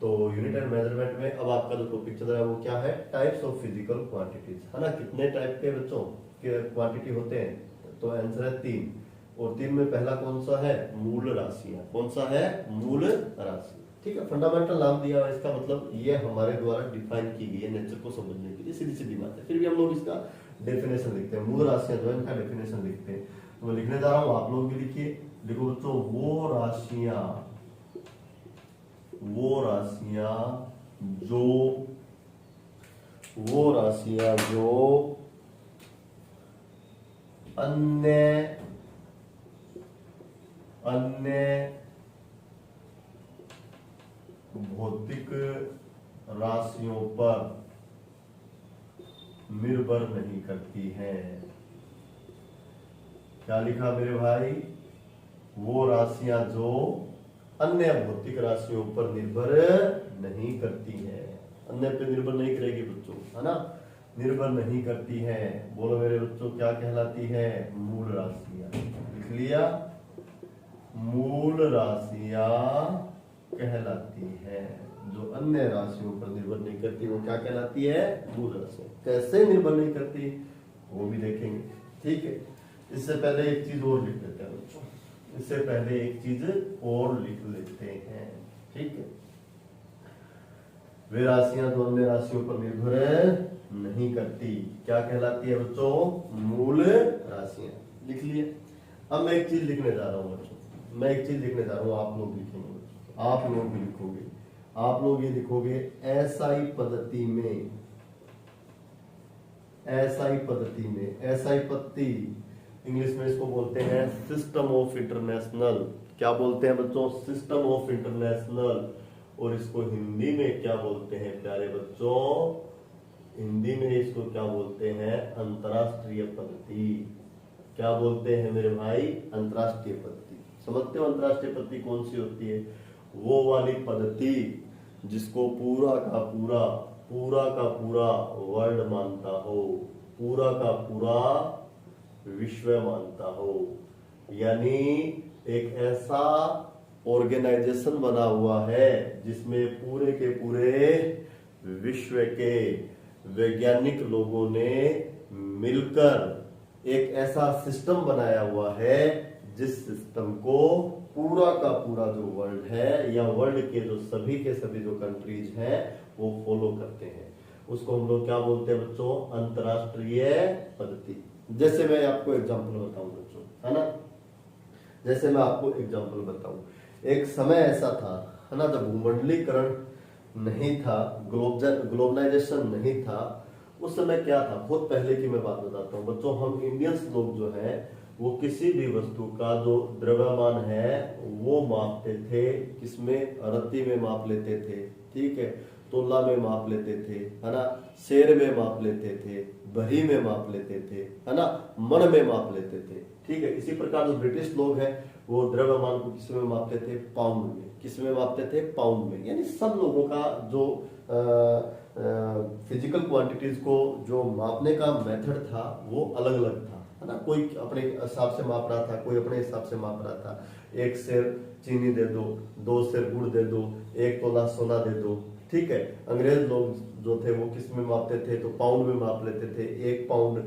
तो यूनिट एंड मेजरमेंट में अब आपका जो टॉपिक चल रहा है वो क्या है, टाइप्स ऑफ फिजिकल क्वांटिटीज, है ना। कितने टाइप के बच्चों के क्वांटिटी होते हैं, तो आंसर है 3। और 3 में पहला कौन सा है, मूल राशियां। कौन सा है, मूल राशि। ठीक है, फंडामेंटल नाम दिया हुआ, इसका मतलब ये हमारे द्वारा डिफाइन की गई है नेचर को समझने के लिए, सीधी सीधी बात है। फिर भी हम लोग इसका डेफिनेशन लिखते हैं, मूल राशियां जो है इनका डेफिनेशन लिखते हैं। तो मैं लिखने जा रहा हूँ, आप लोग भी लिखिए। देखो बच्चों, वो राशियां जो अन्य भौतिक राशियों पर निर्भर नहीं करती हैं। क्या लिखा मेरे भाई, वो राशियां जो अन्य भौतिक राशियों पर निर्भर नहीं करती है। अन्य पे निर्भर नहीं करेगी बच्चों, है ना, निर्भर नहीं करती है। बोलो मेरे बच्चों क्या कहलाती है? मूल राशियां। लिख लिया, मूल राशियां कहलाती है। जो अन्य राशियों पर निर्भर नहीं करती वो क्या कहलाती है? मूल राशियां। कैसे निर्भर नहीं करती वो भी देखेंगे, ठीक है। इससे पहले एक चीज और लिख लेते हैं बच्चों, इससे पहले एक चीज और लिख लेते हैं, ठीक है। वे राशियां जो अन्य राशियों पर निर्भर नहीं करती क्या कहलाती है बच्चों? मूल राशियां। लिख लिए। अब मैं एक चीज लिखने जा रहा हूं बच्चों, मैं एक चीज लिखने जा रहा हूं, आप लोग लिखेंगे बच्चों, आप लोग भी लिखोगे। आप लोग ये लिखोगे एसआई पद्धति में, एसआई पद्धति में। एसआई पद्धति इंग्लिश में इसको बोलते हैं सिस्टम ऑफ इंटरनेशनल। क्या बोलते हैं बच्चों? System of international. और इसको हिंदी में क्या बोलते हैं प्यारे बच्चों? हिंदी में इसको क्या बोलते हैं? अंतरराष्ट्रीय पद्धति। क्या बोलते हैं मेरे भाई? अंतरराष्ट्रीय पद्धति। समझते हो अंतरराष्ट्रीय पद्धति कौन सी होती है? वो वाली पद्धति जिसको पूरा का पूरा वर्ल्ड मानता हो, पूरा का पूरा विश्व मानता हो। यानी एक ऐसा ऑर्गेनाइजेशन बना हुआ है जिसमें पूरे के पूरे विश्व के वैज्ञानिक लोगों ने मिलकर एक ऐसा सिस्टम बनाया हुआ है जिस सिस्टम को पूरा का पूरा जो वर्ल्ड है या वर्ल्ड के जो सभी के सभी जो कंट्रीज हैं वो फॉलो करते हैं। उसको हम लोग क्या बोलते हैं बच्चों? अंतरराष्ट्रीय पद्धति। जैसे मैं आपको एग्जांपल बताऊं बच्चों, है ना, जैसे मैं आपको एग्जांपल बताऊं, एक समय ऐसा था, है ना, जब भूमंडलीकरण नहीं था, ग्लोबलाइजेशन नहीं था। उस समय क्या था? बहुत पहले की मैं बात बताता हूँ बच्चों। हम इंडियंस लोग जो है वो किसी भी वस्तु का जो द्रव्यमान है वो मापते थे, किसमें? रत्ती में माप लेते थे, ठीक है, तोला में माप लेते थे, है ना, शेर में माप लेते थे, भरी में माप लेते थे, है ना, मन में माप लेते थे, ठीक है। इसी प्रकार जो ब्रिटिश लोग हैं वो द्रव्यमान को किस में मापते थे? पाउंड में। किस में मापते थे? पाउंड में। यानी सब लोगों का जो फिजिकल क्वांटिटीज को जो मापने का मेथड था वो अलग अलग था, है ना। कोई अपने हिसाब से माप रहा था, कोई अपने हिसाब से माप रहा था। एक शेर चीनी दे दो, 2 शेर गुड़ दे दो, 1 तोला सोना दे दो, ठीक है। अंग्रेज लोग जो थे वो किस में मापते थे? तो पाउंड में माप लेते थे। 1 पाउंड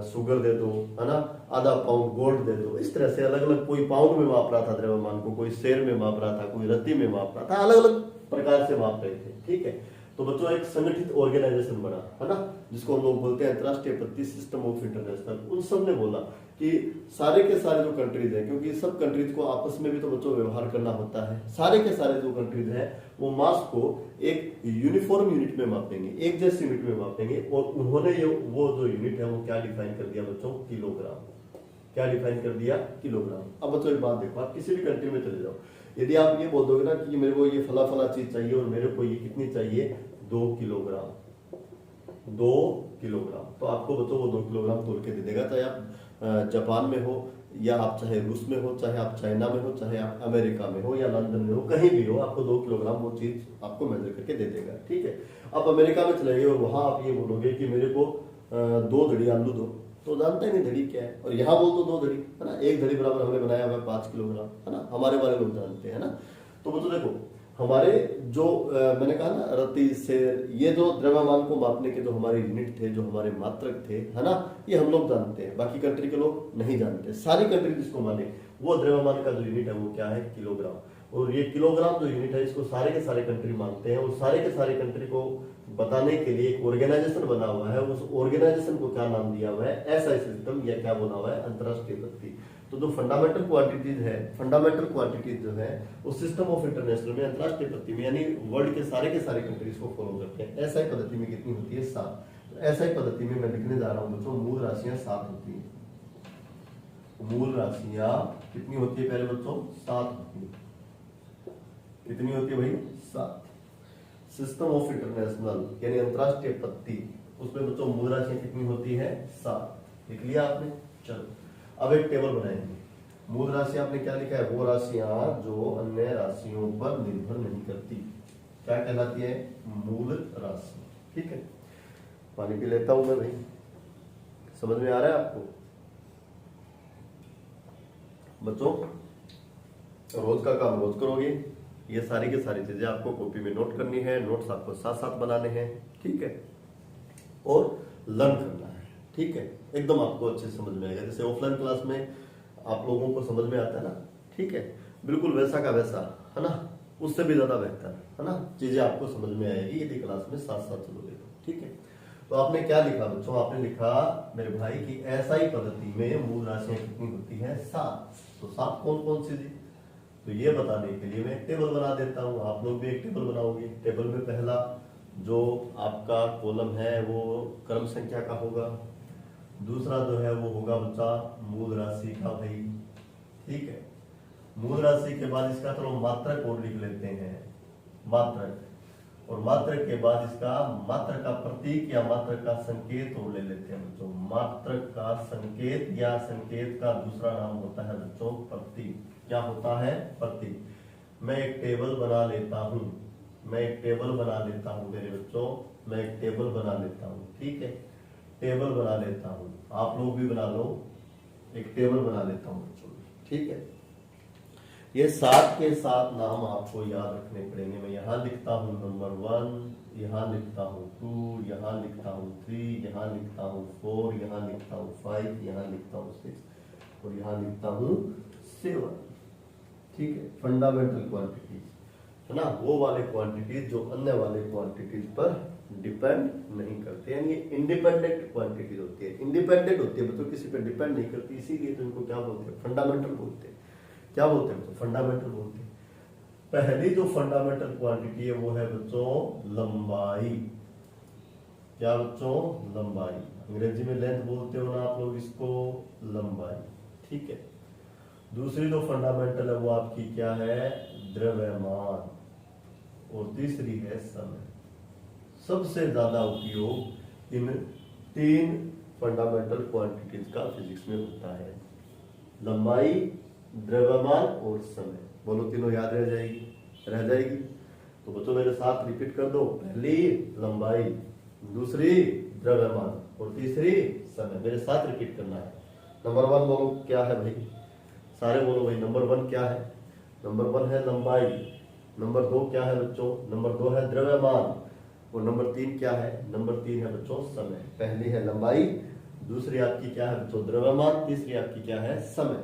शुगर दे दो, है ना, आधा पाउंड गोल्ड दे दो। इस तरह से अलग अलग, कोई पाउंड में माप रहा था द्रव्यमान को, कोई शेर में माप रहा था, कोई रत्ती में माप रहा था, अलग अलग प्रकार से माप रहे थे, ठीक है। तो बच्चों एक संगठित ऑर्गेनाइजेशन बना, है ना, जिसको हम लोग बोलते हैं अंतरराष्ट्रीय पद्धति, सिस्टम ऑफ इंटरनेशनल। उन सब ने बोला कि सारे के सारे जो कंट्रीज हैं, क्योंकि सब कंट्रीज को आपस में भी तो बच्चों व्यवहार करना होता है, सारे के सारे जो कंट्रीज हैं वो मास को एक यूनिफॉर्म यूनिट में मापेंगे, एक जैसी यूनिट में मापेंगे। और उन्होंने वो जो यूनिट है वो क्या डिफाइन कर दिया बच्चों? किलोग्राम। क्या डिफाइन कर दिया? किलोग्राम। अब बच्चों एक बात देखो, आप किसी भी कंट्री में चले जाओ, यदि आप ये बोल दोगे ना कि मेरे को ये फला फला चीज चाहिए और मेरे को ये कितनी चाहिए? 2 किलोग्राम, 2 किलोग्राम, तो आपको बच्चों वो 2 किलोग्राम तोल के दे देगा। चाहे आप जापान में हो, या आप चाहे रूस में हो, चाहे आप चाइना में हो, चाहे आप अमेरिका में हो या लंदन में हो, कहीं भी हो, आपको 2 किलोग्राम वो चीज आपको मेजर करके दे देगा, ठीक है। आप अमेरिका में चले गए और वहां आप ये बोलोगे कि मेरे को 2 धड़ी आलू दो, तो जानते नहीं धड़ी क्या है। और यहाँ बोल तो 2 धड़ी, है ना, 1 धड़ी बराबर हमने बनाया हुआ है 5 किलोग्राम, है ना, हमारे वाले लोग जानते हैं ना। तो बच्चों देखो, हमारे जो मैंने कहा ना रत्ती से, ये जो द्रव्यमान को मापने के जो हमारे यूनिट थे, जो हमारे मात्रक थे, है ना, ये हम लोग जानते हैं, बाकी कंट्री के लोग नहीं जानते। सारी कंट्री जिसको माने वो द्रव्यमान का जो यूनिट है वो क्या है? किलोग्राम। और ये किलोग्राम जो यूनिट है इसको सारे के सारे कंट्री मानते हैं। और सारे के सारे कंट्री को बताने के लिए एक ऑर्गेनाइजेशन बना हुआ है, उस ऑर्गेनाइजेशन को क्या नाम दिया हुआ है? एसआई सिस्टम, या क्या बोला हुआ है? अंतरराष्ट्रीय पद्धति। तो जो फंडामेंटल क्वांटिटीज है, फंडामेंटल क्वांटिटीज जो है उस सिस्टम ऑफ इंटरनेशनल में, अंतरराष्ट्रीय पद्धति में, यानी वर्ल्ड के सारे कंट्रीज को फॉलो करते हैं। एसआई पद्धति में कितनी होती है? 7। तो एसआई पद्धति में मैं लिखने जा रहा हूं बच्चों, मूल राशियां 7 होती है। मूल राशियां कितनी होती है पहले बच्चों? 7 होती है। कितनी होती है भाई? 7। सिस्टम ऑफ इंटरनेशनल यानी अंतरराष्ट्रीय पद्धति, उसमें बच्चों मूल राशियां कितनी होती है? 7। लिख लिया आपने? चलो अब एक टेबल बनाएंगे। मूल राशि आपने क्या लिखा है, वो राशियां जो अन्य राशियों पर निर्भर नहीं करती, क्या कहलाती है, मूल राशि। ठीक है, पानी पी लेता हूं मैं भाई, समझ में आ रहा है आपको बच्चों? रोज का काम रोज करोगे, ये सारी की सारी चीजें आपको कॉपी में नोट करनी है, नोट्स आपको साथ साथ बनाने हैं, ठीक है, और लर्न करना है। ठीक है, एकदम आपको अच्छे से समझ में आएगा, जैसे ऑफलाइन क्लास में आप लोगों को समझ में आता है ना, ठीक है, बिल्कुल वैसा का वैसा, है ना, उससे भी ज्यादा बेहतर, है ना, चीजें आपको समझ में आएगी यदि क्लास में साथ साथ चलोगे तो। ठीक है, तो आपने क्या लिखा बच्चों, आपने लिखा मेरे भाई की SI पद्धति में मूल राशियां कितनी होती है, 7। तो 7 कौन कौन सी थी, तो ये बताने के लिए मैं एक टेबल बना देता हूँ, आप लोग भी एक टेबल बनाओगे। टेबल में पहला जो आपका कॉलम है वो क्रम संख्या का होगा, दूसरा जो है वो होगा बच्चा मूल राशि का भाई। ठीक है, मूल राशि के बाद इसका चलो मात्रक और लिख लेते हैं, मात्रक, और मात्रक के बाद इसका मात्रक का प्रतीक या मात्रक का संकेत और ले लेते हैं बच्चों। मात्रक का संकेत या संकेत का दूसरा नाम होता है बच्चों प्रतीक। क्या होता है, प्रतीक। मैं एक टेबल बना लेता हूं, मैं एक टेबल बना लेता हूं मेरे बच्चों, मैं एक टेबल बना लेता हूं। ठीक है, टेबल बना लेता हूं, आप लोग भी बना लो, एक टेबल बना लेता हूं बच्चों। ठीक है, ये 7 के 7 नाम आपको याद रखने पड़ेंगे। मैं यहाँ लिखता हूँ नंबर 1, यहाँ लिखता हूँ 2, यहाँ लिखता हूँ 3, यहाँ लिखता हूँ 4, यहाँ लिखता हूँ 5, यहाँ लिखता हूँ 6 और यहाँ लिखता हूँ 7। ठीक है, फंडामेंटल क्वांटिटीज, है ना, वो वाले क्वांटिटीज जो अन्य वाले क्वांटिटीज पर डिपेंड नहीं करते, यानी ये इंडिपेंडेंट क्वांटिटीज होती है। इंडिपेंडेंट होती है बच्चों, किसी पर डिपेंड नहीं करती, इसीलिए तो इनको क्या बोलते हैं, फंडामेंटल बोलते हैं। क्या बोलते हैं बच्चों, फंडामेंटल बोलते हैं। पहली जो फंडामेंटल क्वांटिटी है वो है बच्चों लंबाई। क्या बच्चों, लंबाई, अंग्रेजी में लेंथ बोलते हो ना आप लोग इसको, लंबाई। ठीक है, दूसरी जो फंडामेंटल है वो आपकी क्या है, द्रव्यमान, और तीसरी है समय। सबसे ज्यादा उपयोग इन 3 फंडामेंटल क्वांटिटीज का फिजिक्स में होता है, लंबाई, द्रव्यमान और समय। बोलो तीनों याद रह जाएगी, रह जाएगी। तो बच्चों मेरे साथ रिपीट कर दो, पहली लंबाई, दूसरी द्रव्यमान और तीसरी समय। मेरे साथ रिपीट करना है। नंबर 1 बोलो क्या है भाई, सारे बोलो भाई। नंबर 1 क्या है, नंबर 1 है लंबाई, नंबर 2 क्या है बच्चों, नंबर 2 है द्रव्यमान, और नंबर 3 क्या है, नंबर 3 है बच्चों समय। पहली है लंबाई, दूसरी आपकी क्या है बच्चों द्रव्यमान, तीसरी आपकी क्या है समय।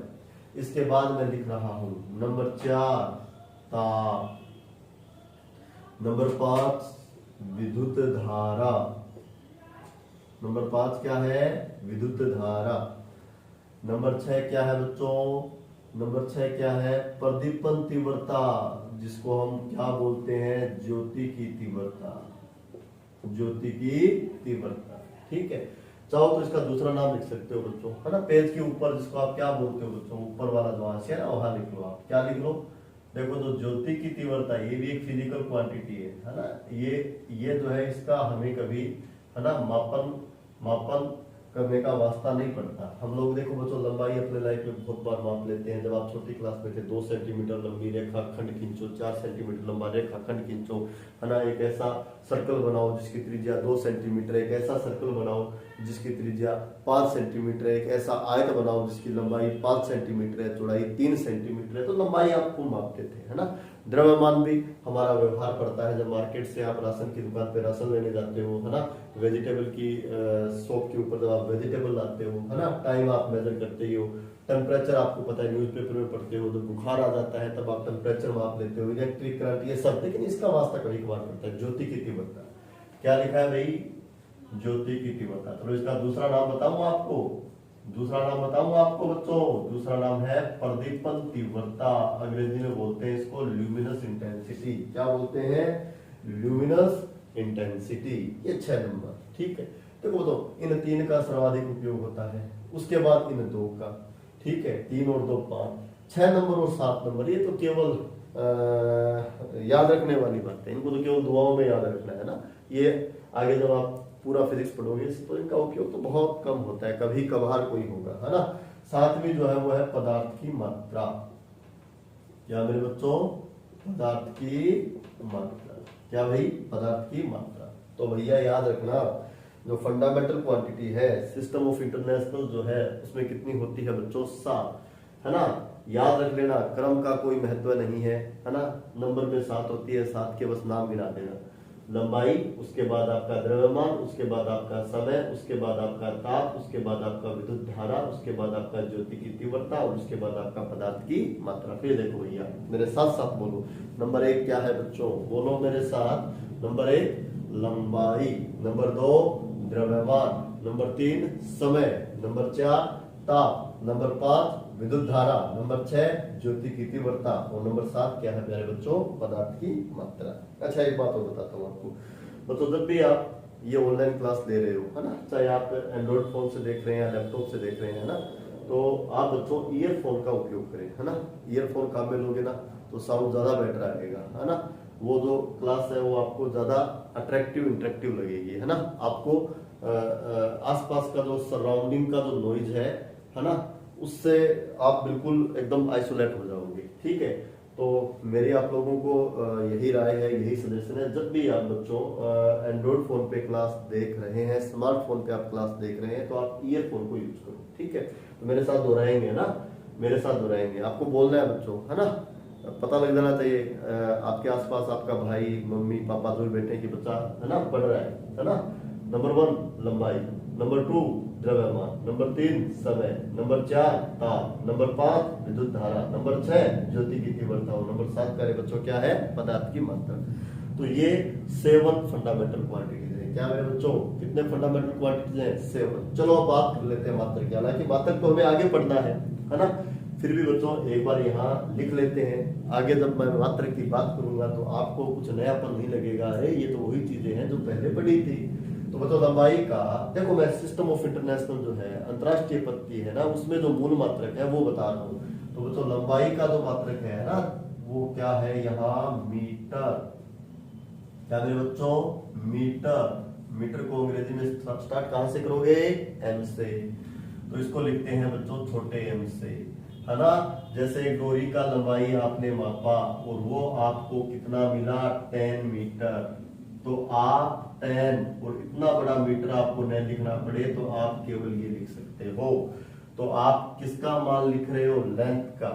इसके बाद मैं लिख रहा हूं नंबर 4 ताप, नंबर 5 विद्युत धारा, नंबर 5 क्या है, विद्युत धारा। नंबर 6 क्या है बच्चों, नंबर 6 क्या है, प्रदीपन तीव्रता, जिसको हम क्या बोलते हैं, ज्योति की तीव्रता, ज्योति की तीव्रता। ठीक है, चाहो तो इसका दूसरा नाम लिख सकते हो बच्चों, है ना, पेज के ऊपर जिसको आप क्या बोलते हो बच्चों, ऊपर वाला जो हाशिया है ना वहां लिख लो। आप क्या लिख लो, देखो जो ज्योति की तीव्रता, ये भी एक फिजिकल क्वांटिटी है ना, ये जो है इसका हमें कभी, है ना, मापन करने का वास्ता नहीं पड़ता। हम लोग देखो बच्चों लंबाई अपने लाइफ में बहुत बार माप लेते हैं। जब आप छोटी क्लास में थे 2 सेंटीमीटर लंबी रेखा खंड खींचो, 4 सेंटीमीटर लंबा रेखा खंड खींचो, है ना, एक ऐसा सर्कल बनाओ जिसकी त्रिज्या 2 सेंटीमीटर, एक ऐसा सर्कल बनाओ जिसकी त्रिज्या 5 सेंटीमीटर, एक ऐसा आयत बनाओ जिसकी लंबाई 5 सेंटीमीटर है, चौड़ाई 3 सेंटीमीटर है, तो लंबाई आपको मापते थे, है ना। द्रव्यमान भी हमारा व्यवहार पड़ता है। जब मार्केट से आप राशन की दुकान पे राशन लेने जाते हो, है ना, वेजिटेबल की शॉप के ऊपर जब आप वेजिटेबल लाते हो, है ना, टाइम आप मेजर करते ही हो, टेम्परेचर आपको पता है, न्यूज़पेपर में पढ़ते हो, जब बुखार आ जाता है तब आप टेम्परेचर माप लेते हो, इलेक्ट्रिक करंट, ये सब। लेकिन इसका वास्ता कभी कभार पड़ता है ज्योति की तीव्रता। क्या लिखा है भाई, ज्योति की तीव्रता। चलो इसका दूसरा नाम बताऊं आपको, दूसरा नाम बताऊं आपको बच्चों, दूसरा नाम है प्रदीपन तीव्रता। अंग्रेजी में बोलते हैं इसको ल्यूमिनस इंटेंसिटी। क्या बोलते हैं, ल्यूमिनस इंटेंसिटी। ये 6 नंबर। ठीक है, देखो तो इन 3 का सर्वाधिक उपयोग होता है, उसके बाद इन 2 का। ठीक है, 3 और 2 5, 6 नंबर और 7 नंबर, ये तो केवल याद रखने वाली बात है, इनको तो केवल दुआओं में याद रखना है ना। ये आगे जब आप पूरा फिजिक्स पढ़ोगे तो इनका उपयोग तो बहुत कम होता है, कभी कभार कोई होगा, है ना। सातवीं जो है वो है पदार्थ की मात्रा। क्या मेरे बच्चों? पदार्थ की मात्रा। क्या भाई? पदार्थ की मात्रा। तो भैया याद रखना, जो फंडामेंटल क्वांटिटी है सिस्टम ऑफ इंटरनेशनल जो है उसमें कितनी होती है बच्चों? 7, है ना। याद रख लेना, क्रम का कोई महत्व नहीं है ना। नंबर में 7 होती है, 7 के बस नाम गिना देना। लंबाई, उसके बाद आपका द्रव्यमान, उसके बाद आपका समय, उसके बाद आपका ताप, उसके बाद आपका विद्युत धारा, उसके बाद आपका ज्योति की तीव्रता और उसके बाद आपका पदार्थ की मात्रा। फिर देखो भैया मेरे साथ साथ बोलो। नंबर 1 क्या है बच्चों? बोलो मेरे साथ। नंबर 1 लंबाई, नंबर 2 द्रव्यमान, नंबर 3 समय, नंबर 4 ताप, नंबर 5 विद्युत धारा, नंबर 6 ज्योति की तीव्रता और नंबर 7 क्या है प्यारे बच्चों? पदार्थ की मात्रा। अच्छा एक बात और बताता हूँ आपको बच्चों, जब भी आप ये ऑनलाइन क्लास ले रहे हो, है ना, चाहे आप एंड्रॉइड फोन से देख रहे हैं या लैपटॉप से देख रहे हैं ना, तो आप बच्चों ईयरफोन का उपयोग करें, है ना। ईयरफोन काम में लोगे ना तो साउंड ज्यादा बेटर आएगा, है ना। वो जो क्लास है वो आपको ज्यादा अट्रैक्टिव इंटरेक्टिव लगेगी, है ना। आपको आसपास का जो सराउंडिंग का जो नॉइज है ना, उससे आप बिल्कुल एकदम आइसोलेट हो जाओगे। ठीक है, तो मेरी आप लोगों को यही राय है, यही सजेशन है, जब भी आप बच्चों एंड्रॉइड फोन पे क्लास देख रहे हैं, स्मार्टफोन पे आप क्लास देख रहे हैं, तो आप ईयरफोन को यूज करो। ठीक है, तो मेरे साथ दोहराएंगे ना, मेरे साथ दोहराएंगे। आपको बोलना है बच्चों, है ना। पता लग जाना चाहिए आपके आसपास आपका भाई मम्मी पापा जो भी बैठे कि बच्चा है ना पढ़ रहा है ना। नंबर 1 लंबाई, नंबर 2 द्रव्यमान, नंबर 3 समय, नंबर 4 ताप, नंबर 5 विद्युत धारा, नंबर 6 ज्योति की तीव्रता और नंबर 7 प्यारे बच्चों क्या है? पदार्थ की मात्रा। तो ये 7 फंडामेंटल क्वांटिटीज है। क्या मेरे बच्चों? कितने फंडामेंटल क्वांटिटीज हैं? 7। चलो अब बात कर लेते हैं मात्रा की। हालांकि मात्रा तो हमें आगे पढ़ना है ना। फिर भी बच्चों एक बार यहाँ लिख लेते हैं, आगे जब मैं मात्रा की बात करूंगा तो आपको कुछ नयापन नहीं लगेगा, अरे ये तो वही चीजें हैं जो पहले पढ़ी थी। तो बच्चों लंबाई का देखो, मैं सिस्टम ऑफ इंटरनेशनल जो है अंतरराष्ट्रीय पद्धति है ना, उसमें जो मूल मात्रक है वो बता रहा हूँ। तो बच्चों लंबाई का जो मात्रक है ना वो क्या है? यहाँ मीटर। क्या मेरे बच्चों? मीटर। मीटर को अंग्रेजी में स्टार्ट कहां से करोगे? एम से। तो इसको लिखते हैं बच्चों छोटे एम से, है ना। जैसे डोरी का लंबाई आपने मापा और वो आपको कितना मिला? 10 मीटर। तो आप 10 और इतना बड़ा मीटर आपको नहीं लिखना पड़े तो आप केवल ये लिख सकते हो। तो आप किसका मान लिख रहे हो? लेंथ का।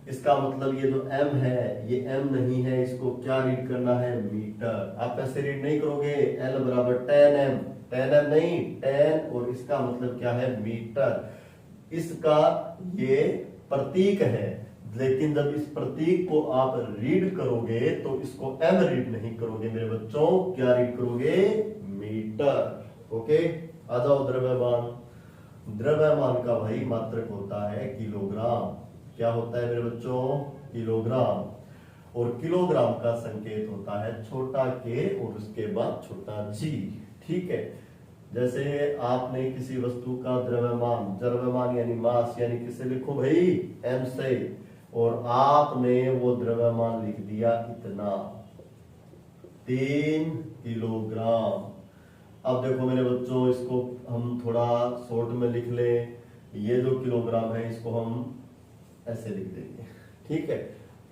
इसका मतलब ये जो m है ये m नहीं है, इसको क्या रीड करना है? मीटर। आप ऐसे रीड नहीं करोगे L बराबर 10m, 10m नहीं 10, और इसका मतलब क्या है? मीटर। इसका ये प्रतीक है, लेकिन जब इस प्रतीक को आप रीड करोगे तो इसको m रीड नहीं करोगे मेरे बच्चों, क्या रीड करोगे? मीटर। ओके, आ जाओ द्रव्यमान। द्रव्यमान का भाई मात्रक होता है किलोग्राम। क्या होता है मेरे बच्चों? किलोग्राम। और किलोग्राम का संकेत होता है छोटा के और उसके बाद छोटा जी। ठीक है, जैसे आपने किसी वस्तु का द्रव्यमान यानी मास यानी किसे लिखो भाई? m से, और आपने वो द्रव्यमान लिख दिया इतना 3 किलोग्राम। अब देखो मेरे बच्चों, इसको हम थोड़ा शॉर्ट में लिख ले। ये जो किलोग्राम है इसको हम ऐसे लिख देंगे। ठीक है,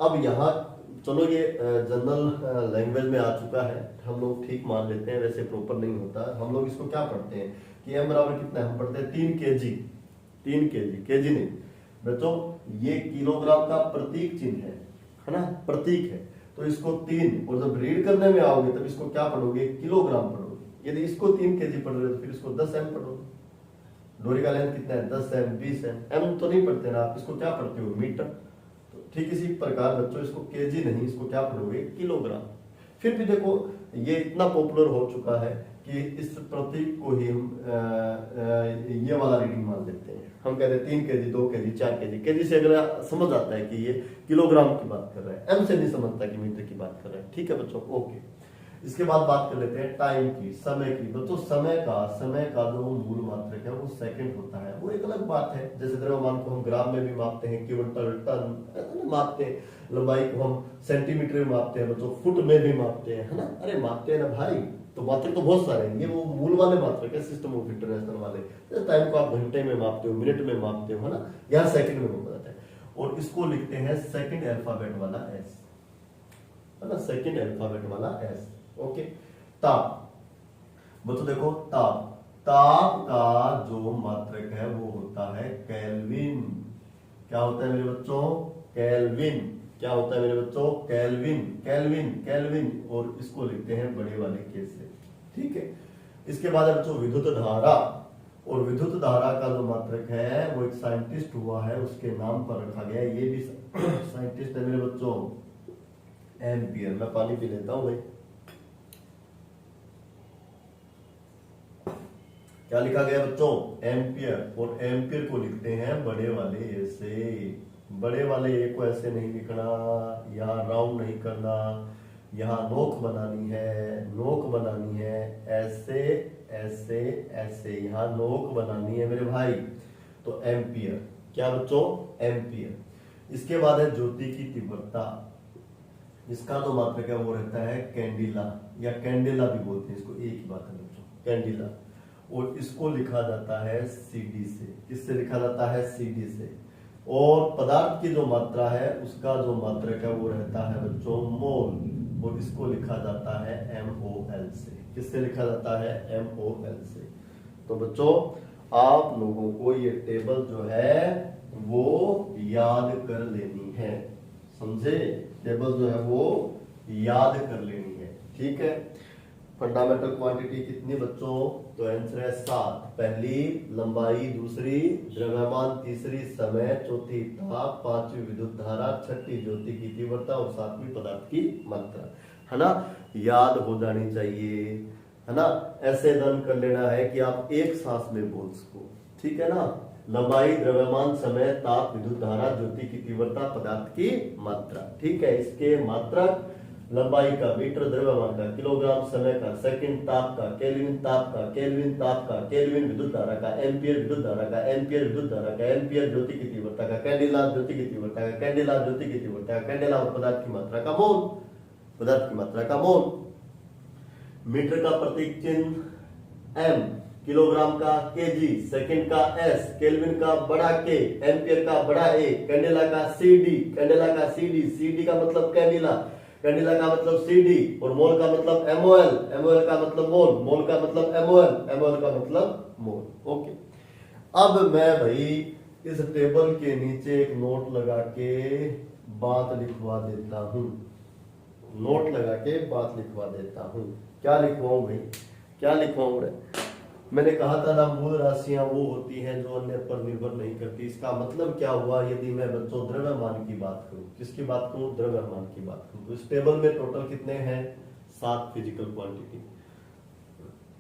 अब यहाँ चलो ये जनरल लैंग्वेज में आ चुका है, हम लोग ठीक मान लेते हैं, वैसे प्रॉपर नहीं होता। हम लोग इसको क्या पढ़ते हैं कि m बराबर कितना है? हम पढ़ते हैं 3 kg। 3 kg, केजी नहीं बच्चों, ये किलोग्राम का प्रतीक चिन्ह है ना, प्रतीक है। तो इसको 3, और जब रीड करने में आओगे तब इसको क्या पढ़ोगे? किलोग्राम पढ़ोगे। यदि इसको 3 kg पढ़ रहे हो तो फिर इसको 10 m पढ़ोगे। डोरी का लेंथ कितना है? 10 m, 20 m। m तो नहीं पढ़ते ना आप, इसको क्या पढ़ते हो? मीटर। तो ठीक इसी प्रकार बच्चों इसको केजी नहीं, इसको क्या पढ़ोगे? किलोग्राम। फिर भी देखो ये इतना पॉपुलर हो चुका है कि इस प्रतीक को ही हम ये वाला रीडिंग मान लेते हैं। हम कहते हैं 3 kg, 2 kg, 4 kg। केजी से अगर समझ आता है कि ये किलोग्राम की बात कर रहा है, m से नहीं समझता कि मीटर की बात कर रहा है। ठीक है बच्चों, ओके। इसके बाद बात कर लेते हैं टाइम की, समय की। बच्चों समय का जो मूल मात्रक है वो सेकंड होता है, वो एक अलग बात है। जैसे द्रव्यमान को हम ग्राम में भी मापते हैं, क्विंटल, टन मापते हैं। लंबाई को हम सेंटीमीटर में मापते हैं बच्चों, फुट में भी मापते हैं, है ना। अरे मापते हैं ना भाई, तो मात्रक तो बहुत सारे हैं, ये वो मूल वाले मात्रक है सिस्टम ऑफ इंटरनेशनल वाले। टाइम को आप घंटे में मापते हो, मिनट में मापते हो, है ना, यहाँ सेकंड में मापा जाता है। और इसको लिखते हैं सेकंड अल्फाबेट वाला एस, है ना, सेकंड अल्फाबेट वाला एस। ओके, ताप। बच्चों देखो, ताप, ताप का जो मात्रक है वो होता है केल्विन। क्या होता है मेरे बच्चों? केल्विन। क्या होता है मेरे बच्चों? Kelvin, kelvin, kelvin. और इसको लिखते हैं बड़े वाले के से, ठीक है। इसके बाद है बच्चों विद्युत धारा। और विद्युत धारा का जो मात्रक है वो एक साइंटिस्ट हुआ है, उसके नाम पर रखा गया है। ये भी साइंटिस्ट है मेरे बच्चों, एम्पियर। मैं पानी पी लेता हूं भाई। क्या लिखा गया बच्चों? एम्पियर। और एम्पियर को लिखते हैं बड़े वाले ए से। बड़े वाले ए को ऐसे नहीं लिखना, यहाँ राउंड नहीं करना, यहाँ नोक बनानी है, नोक बनानी है, ऐसे ऐसे ऐसे, यहाँ नोक बनानी है मेरे भाई। तो एम्पियर। क्या बच्चों? एम्पियर। इसके बाद है ज्योति की तीव्रता। इसका जो मात्रक है वो रहता है कैंडिला, या कैंडेला भी बोलते हैं इसको, एक ही बात है बच्चों, कैंडिला। और इसको लिखा जाता है सीडी से। किससे लिखा जाता है? सीडी से। और पदार्थ की जो मात्रा है उसका जो मात्रक है वो रहता है बच्चों मोल। और इसको लिखा जाता है MOL से। किससे लिखा जाता है? MOL से। तो बच्चों आप लोगों को ये टेबल जो है वो याद कर लेनी है, समझे? टेबल जो है वो याद कर लेनी है, ठीक है। फंडामेंटल क्वांटिटी कितनी बच्चों? तो आंसर है 7। पहली लंबाई, दूसरी द्रव्यमान, तीसरी समय, चौथी ताप, पांचवी विद्युत धारा, छठी ज्योति की तीव्रता और सातवीं पदार्थ की मात्रा, है ना। याद हो जानी चाहिए, है ना। ऐसे रन कर लेना है कि आप एक सांस में बोल सको, ठीक है ना। लंबाई, द्रव्यमान, समय, ताप, विद्युत धारा, ज्योति की तीव्रता, पदार्थ की मात्रा, ठीक है। इसके मात्रक लंबाई का मीटर, द्रव्यमान का किलोग्राम, समय का सेकंड, ताप का केल्विन, ताप का केल्विन, ताप का केल्विन, विद्युत धारा का एम्पियर, विद्युत धारा का एम्पियर, विद्युत धारा का एम्पियर, ज्योति की तीव्रता का कैंडेला, ज्योति की तीव्रता का कैंडेला, ज्योति की तीव्रता का कैंडेला, और पदार्थ की मात्रा का मोल, पदार्थ की मात्रा का मोल। मीटर का प्रतीक चिन्ह M, किलोग्राम का केजी, सेकंड का S, केल्विन का बड़ा K, एम्पियर का बड़ा A, कैंडेला का CD, कैंडेला का CD, CD का मतलब कैंडेला, कैंडेला का मतलब CD, और मोल का मतलब MOL, MOL का मतलब मोल, मोल का मतलब MOL, MOL का मतलब मोल। ओके, अब मैं भाई इस टेबल के नीचे एक नोट लगा के बात लिखवा देता हूं, नोट लगा के बात लिखवा देता हूं। क्या लिखवाऊं भाई? क्या लिखवाऊं रे? मैंने कहा था ना, मूल राशियां वो होती हैं जो अन्य पर निर्भर नहीं करती। इसका मतलब क्या हुआ? यदि मैं बच्चों द्रव्यमान की बात करूं, किसकी बात करूं? द्रव्यमान की बात करूं, तो इस टेबल में टोटल कितने हैं? 7 फिजिकल क्वांटिटी।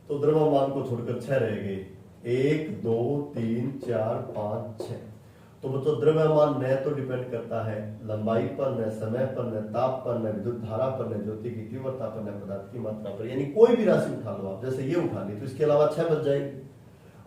तो द्रव्यमान को छोड़कर 6 रह गए, 1 2 3 4 5 6। तो बच्चों द्रव्यमान न तो डिपेंड करता है लंबाई पर, न समय पर, न ताप पर, न विद्युत धारा पर, न ज्योति की तीव्रता पर, न पदार्थ की मात्रा पर। यानी कोई भी राशि उठा लो आप, जैसे ये उठा ली तो इसके अलावा 6 बच जाएगी।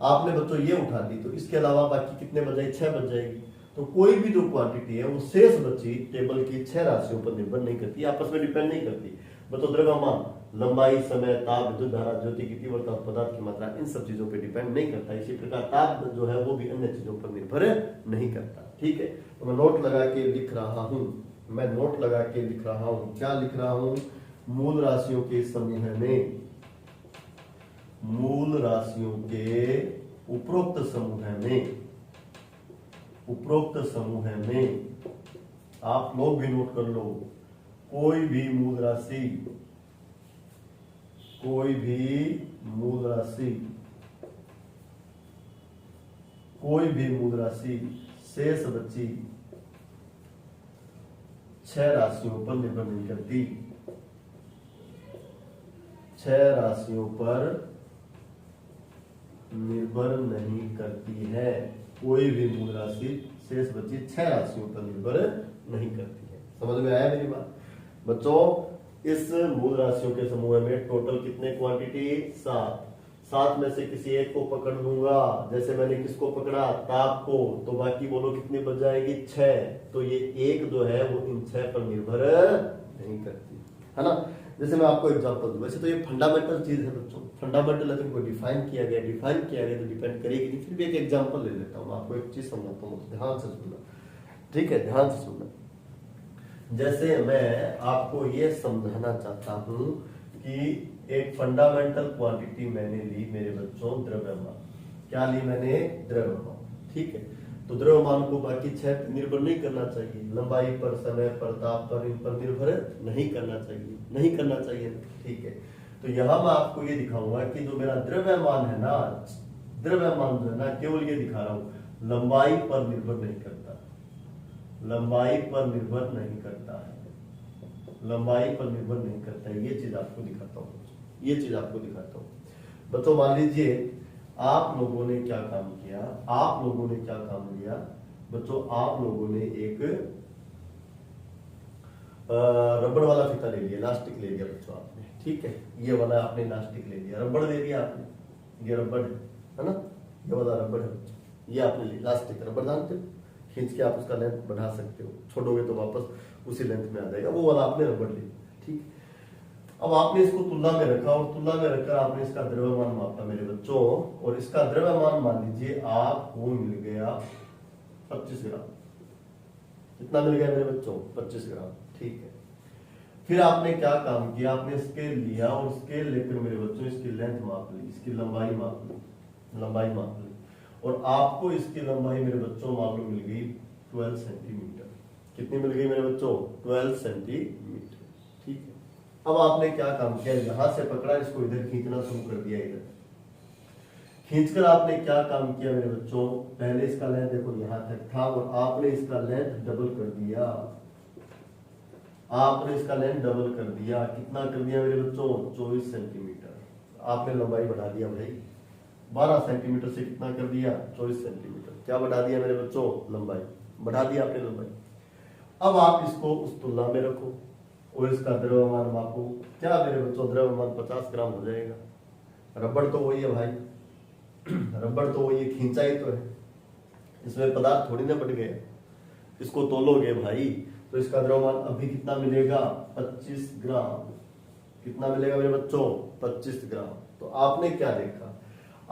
आपने बच्चों ये उठा ली तो इसके अलावा बाकी कितने बच जाएगी? 6 बच जाएगी। तो कोई भी जो क्वांटिटी है वो शेष बची टेबल की 6 राशियों पर निर्भर नहीं करती, आपस में डिपेंड नहीं करती। बच्चों द्रव्यमान लंबाई, समय, ताप, विद्युत धारा, ज्योति की तीव्रता और पदार्थ की मात्रा इन सब चीजों पर डिपेंड नहीं करता। इसी प्रकार ताप जो है वो भी अन्य चीजों पर निर्भर नहीं करता, ठीक है। तो मैं नोट लगा के लिख रहा हूं, मैं नोट लगा के लिख रहा हूं। क्या लिख रहा हूं? मूल राशियों के समूह में, मूल राशियों के उपरोक्त समूह में, उपरोक्त समूह में आप लोग भी नोट कर लो, कोई भी मूल राशि, कोई भी मूल राशि, कोई भी मूल राशि शेष बची 6 राशियों पर निर्भर नहीं करती, 6 राशियों पर निर्भर नहीं करती है। कोई भी मूल राशि शेष बची 6 राशियों पर निर्भर नहीं करती है। समझ में आया मेरी बात? बच्चों इस मूल राशियों के समूह में टोटल कितने क्वांटिटी? 7। 7 में से किसी एक को पकड़ लूंगा, जैसे मैंने किसको पकड़ा? ताप को, तो बाकी बोलो कितनी बच जाएगी? 6। तो ये एक जो है वो इन 6 पर निर्भर नहीं करती, है ना। जैसे मैं आपको एग्जांपल दूं, वैसे तो ये फंडामेंटल चीज है बच्चों, फंडामेंटल है तो इनको डिफाइन किया गया तो डिपेंड करेगी नहीं। फिर भी एक एग्जांपल ले लेता हूँ, आपको एक चीज समझाता हूँ, ध्यान से सुनना, ठीक है, ध्यान से सुनना। जैसे मैं आपको ये समझाना चाहता हूं कि एक फंडामेंटल क्वांटिटी मैंने ली मेरे बच्चों, द्रव्यमान। क्या ली मैंने? द्रव्यमान, ठीक है। तो द्रव्यमान को बाकी 6 पर निर्भर नहीं करना चाहिए, लंबाई पर, समय पर, ताप पर, इन पर निर्भर नहीं करना चाहिए, नहीं करना चाहिए, ठीक है। तो यहां मैं आपको ये दिखाऊंगा कि जो मेरा द्रव्यमान है ना, द्रव्यमान जो है ना, केवल ये दिखा रहा हूं, लंबाई पर निर्भर नहीं करता, लंबाई पर निर्भर नहीं करता है, लंबाई पर निर्भर नहीं करता है। ये चीज आपको दिखाता हूँ, ये चीज आपको दिखाता हूँ बच्चों। मान लीजिए आप लोगों ने क्या काम किया, आप लोगों ने क्या काम लिया बच्चों, आप लोगों ने एक रबड़ वाला फीता ले लिया, इलास्टिक ले लिया बच्चों आपने, ठीक है। ये वाला आपने इलास्टिक ले लिया, रबड़ ले लिया आपने, ये रबड़ है ना, ये वाला रबड़ है बच्चों, ये आपने इलास्टिक रबड़ जानते हो, खींच के आप उसका लेंथ बढ़ा सकते हो, छोड़ोगे तो वापस उसी लेंथ में आ जाएगा, वो वाला आपने रबड़ लिया, ठीक। अब आपने इसको तुलना में रखा और तुलना में रखकर आपने इसका द्रव्यमान मापा मेरे बच्चों, और इसका द्रव्यमान मान लीजिए आपको मिल गया 25 ग्राम। कितना मिल गया मेरे बच्चों? 25 ग्राम, ठीक है। फिर आपने क्या काम किया, आपने स्केल लिया और स्केल लेकर मेरे बच्चों इसकी लेंथ माप ली, इसकी लंबाई माप ली, लंबाई माप ली, और आपको इसकी लंबाई मेरे बच्चों मालूम मिल गई 12 सेंटीमीटर। कितनी मिल गई मेरे बच्चों? 12 सेंटीमीटर, ठीक है। अब आपने क्या काम किया, यहां से पकड़ा, इसको इधर खींचना शुरू कर दिया, इधर खींचकर आपने क्या काम किया मेरे बच्चों, पहले इसका लेंथ देखो यहां तक था और आपने इसका लेंथ डबल कर दिया, आपने इसका लेंथ डबल कर दिया। कितना कर दिया मेरे बच्चों? 24 सेंटीमीटर। आपने लंबाई बढ़ा दिया भाई, 12 सेंटीमीटर से कितना कर दिया? 24 सेंटीमीटर। क्या बढ़ा दिया मेरे बच्चों? लंबाई बढ़ा दिया आपने, लंबाई। अब आप इसको उस तुलना में रखो और इसका द्रव्यमान मापो। क्या मेरे बच्चों? द्रव्यमान 50 ग्राम हो जाएगा। रबड़ तो वही है भाई, रबड़ तो वही है, खींचा ही तो है, इसमें पदार्थ थोड़ी ना बढ़ गया। इसको तोलोगे भाई तो इसका द्रव्यमान अभी कितना मिलेगा? 25 ग्राम। कितना मिलेगा मेरे बच्चों? 25 ग्राम। तो आपने क्या देखा,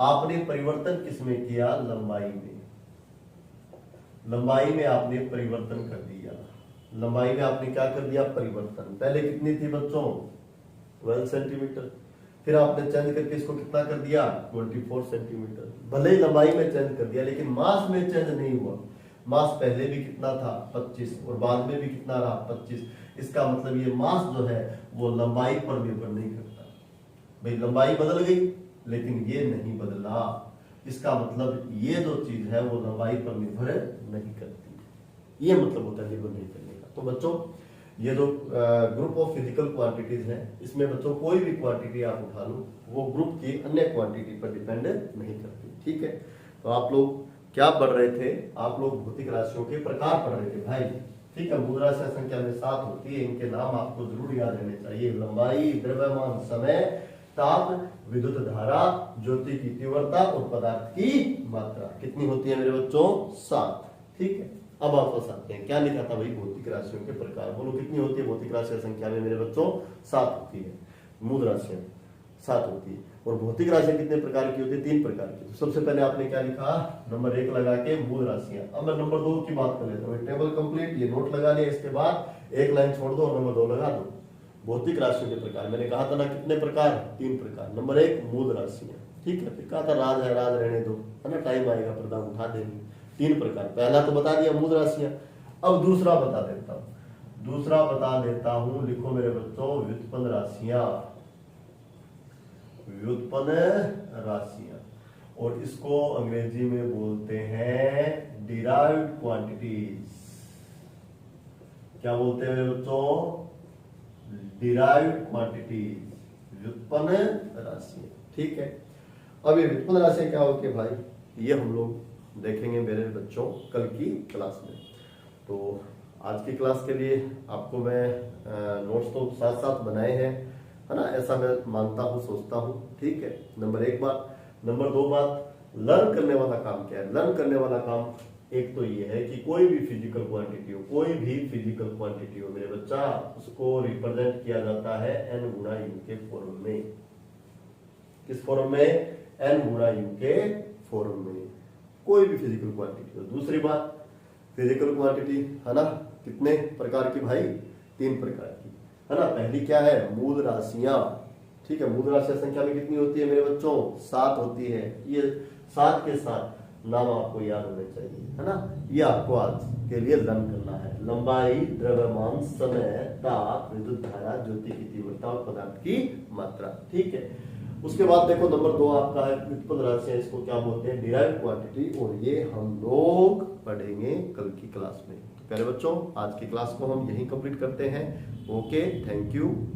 आपने परिवर्तन किसमें किया? लंबाई में। लंबाई में आपने परिवर्तन कर दिया, लंबाई में आपने क्या कर दिया? परिवर्तन। पहले कितनी थी बच्चों? 12 सेंटीमीटर। फिर आपने चेंज करके इसको कितना कर दिया? 24 सेंटीमीटर। भले ही लंबाई में चेंज कर दिया लेकिन मास में चेंज नहीं हुआ। मास पहले भी कितना था? 25, और बाद में भी कितना रहा? 25। इसका मतलब ये मास जो है वो लंबाई पर निर्भर नहीं करता। भाई लंबाई बदल गई लेकिन ये नहीं बदला, इसका मतलब ये जो चीज है वो लंबाई पर निर्भर नहीं करती। ये मतलब होता है निर्भर नहीं करने का। तो बच्चों ये जो ग्रुप ऑफ फिजिकल क्वांटिटीज है, इसमें बच्चों कोई भी क्वांटिटी आप उठा लो वो ग्रुप की अन्य क्वांटिटी पर डिपेंड नहीं करती, ठीक है। तो आप लोग क्या पढ़ रहे थे? आप लोग भौतिक राशियों के प्रकार पढ़ रहे थे भाई, ठीक है। मूल राशियां संख्या में 7 होती है, इनके नाम आपको जरूर याद रहने चाहिए। लंबाई, द्रव्यमान, समय, ताप, विद्युत धारा, ज्योति की तीव्रता और पदार्थ की मात्रा। कितनी होती है मेरे बच्चों? 7, ठीक है। अब आप बताते हैं क्या लिखा था भाई? भौतिक राशियों के प्रकार। बोलो कितनी होती है भौतिक राशियां संख्या में मेरे बच्चों? 7 होती है। मूल राशियां 7 होती है। और भौतिक राशियां कितने प्रकार की होती है? 3 प्रकार की। तो सबसे पहले आपने क्या लिखा? नंबर 1 लगा के मूल राशियां। अब मैं नंबर 2 की बात कर लेता हूँ। टेबल कंप्लीट, ये नोट लगा लिया, इसके बाद एक लाइन छोड़ दो और नंबर 2 लगा दो। भौतिक राशियों के प्रकार मैंने कहा था ना कितने प्रकार? 3 प्रकार। नंबर 1 मूल राशियां, ठीक है। फिर कहा था राज है, राज रहने दो, है ना, टाइम आएगा प्रदान उठा देंगे। 3 प्रकार। पहला तो बता दिया मूल राशियां। अब दूसरा बता देता हूं, दूसरा बता देता हूं। लिखो मेरे बच्चों व्युत्पन्न राशियां, व्युत्पन्न राशियां, और इसको अंग्रेजी में बोलते हैं डिराइव्ड क्वांटिटीज। क्या बोलते हैं मेरे बच्चों? डिराइव्ड क्वांटिटीज, व्युत्पन्न राशियां, ठीक है। अब ये व्युत्पन्न राशियां क्या होती है भाई? ये हम लोग देखेंगे मेरे बच्चों कल की क्लास में। तो आज की क्लास के लिए आपको मैं नोट्स तो साथ साथ बनाए हैं, है ना, ऐसा मैं मानता हूँ, सोचता हूँ, ठीक है। नंबर 1 बात। नंबर 2 बात, लर्न करने वाला काम क्या है? लर्न करने वाला काम एक तो ये है कि कोई भी फिजिकल क्वांटिटी हो, कोई भी फिजिकल क्वांटिटी हो मेरे बच्चा, उसको रिप्रेजेंट किया जाता है n गुणा u के फॉर्म में। किस फॉर्म में? n गुणा u के फॉर्म में, कोई भी फिजिकल क्वांटिटी हो। दूसरी बात, फिजिकल क्वांटिटी है ना, कितने प्रकार की भाई? 3 प्रकार की, है ना। पहली क्या है? मूल राशियां। ठीक है, मूल राशियां संख्या में कितनी होती है मेरे बच्चों? 7 होती है। ये 7 के साथ नाम आपको याद होने चाहिए, है ना। ये आपको आज के लिए लर्न करना है। लंबाई, द्रव्यमान, समय, ताप, विद्युत धारा, ज्योति की तीव्रता और पदार्थ की मात्रा। ठीक है, उसके बाद देखो नंबर 2 आपका है व्युत्पन्न राशियां। इसको क्या बोलते हैं? Derived quantity. और ये हम लोग पढ़ेंगे कल की क्लास में। तो प्यारे बच्चों, आज की क्लास को हम यहीं कंप्लीट करते हैं। Okay, thank you.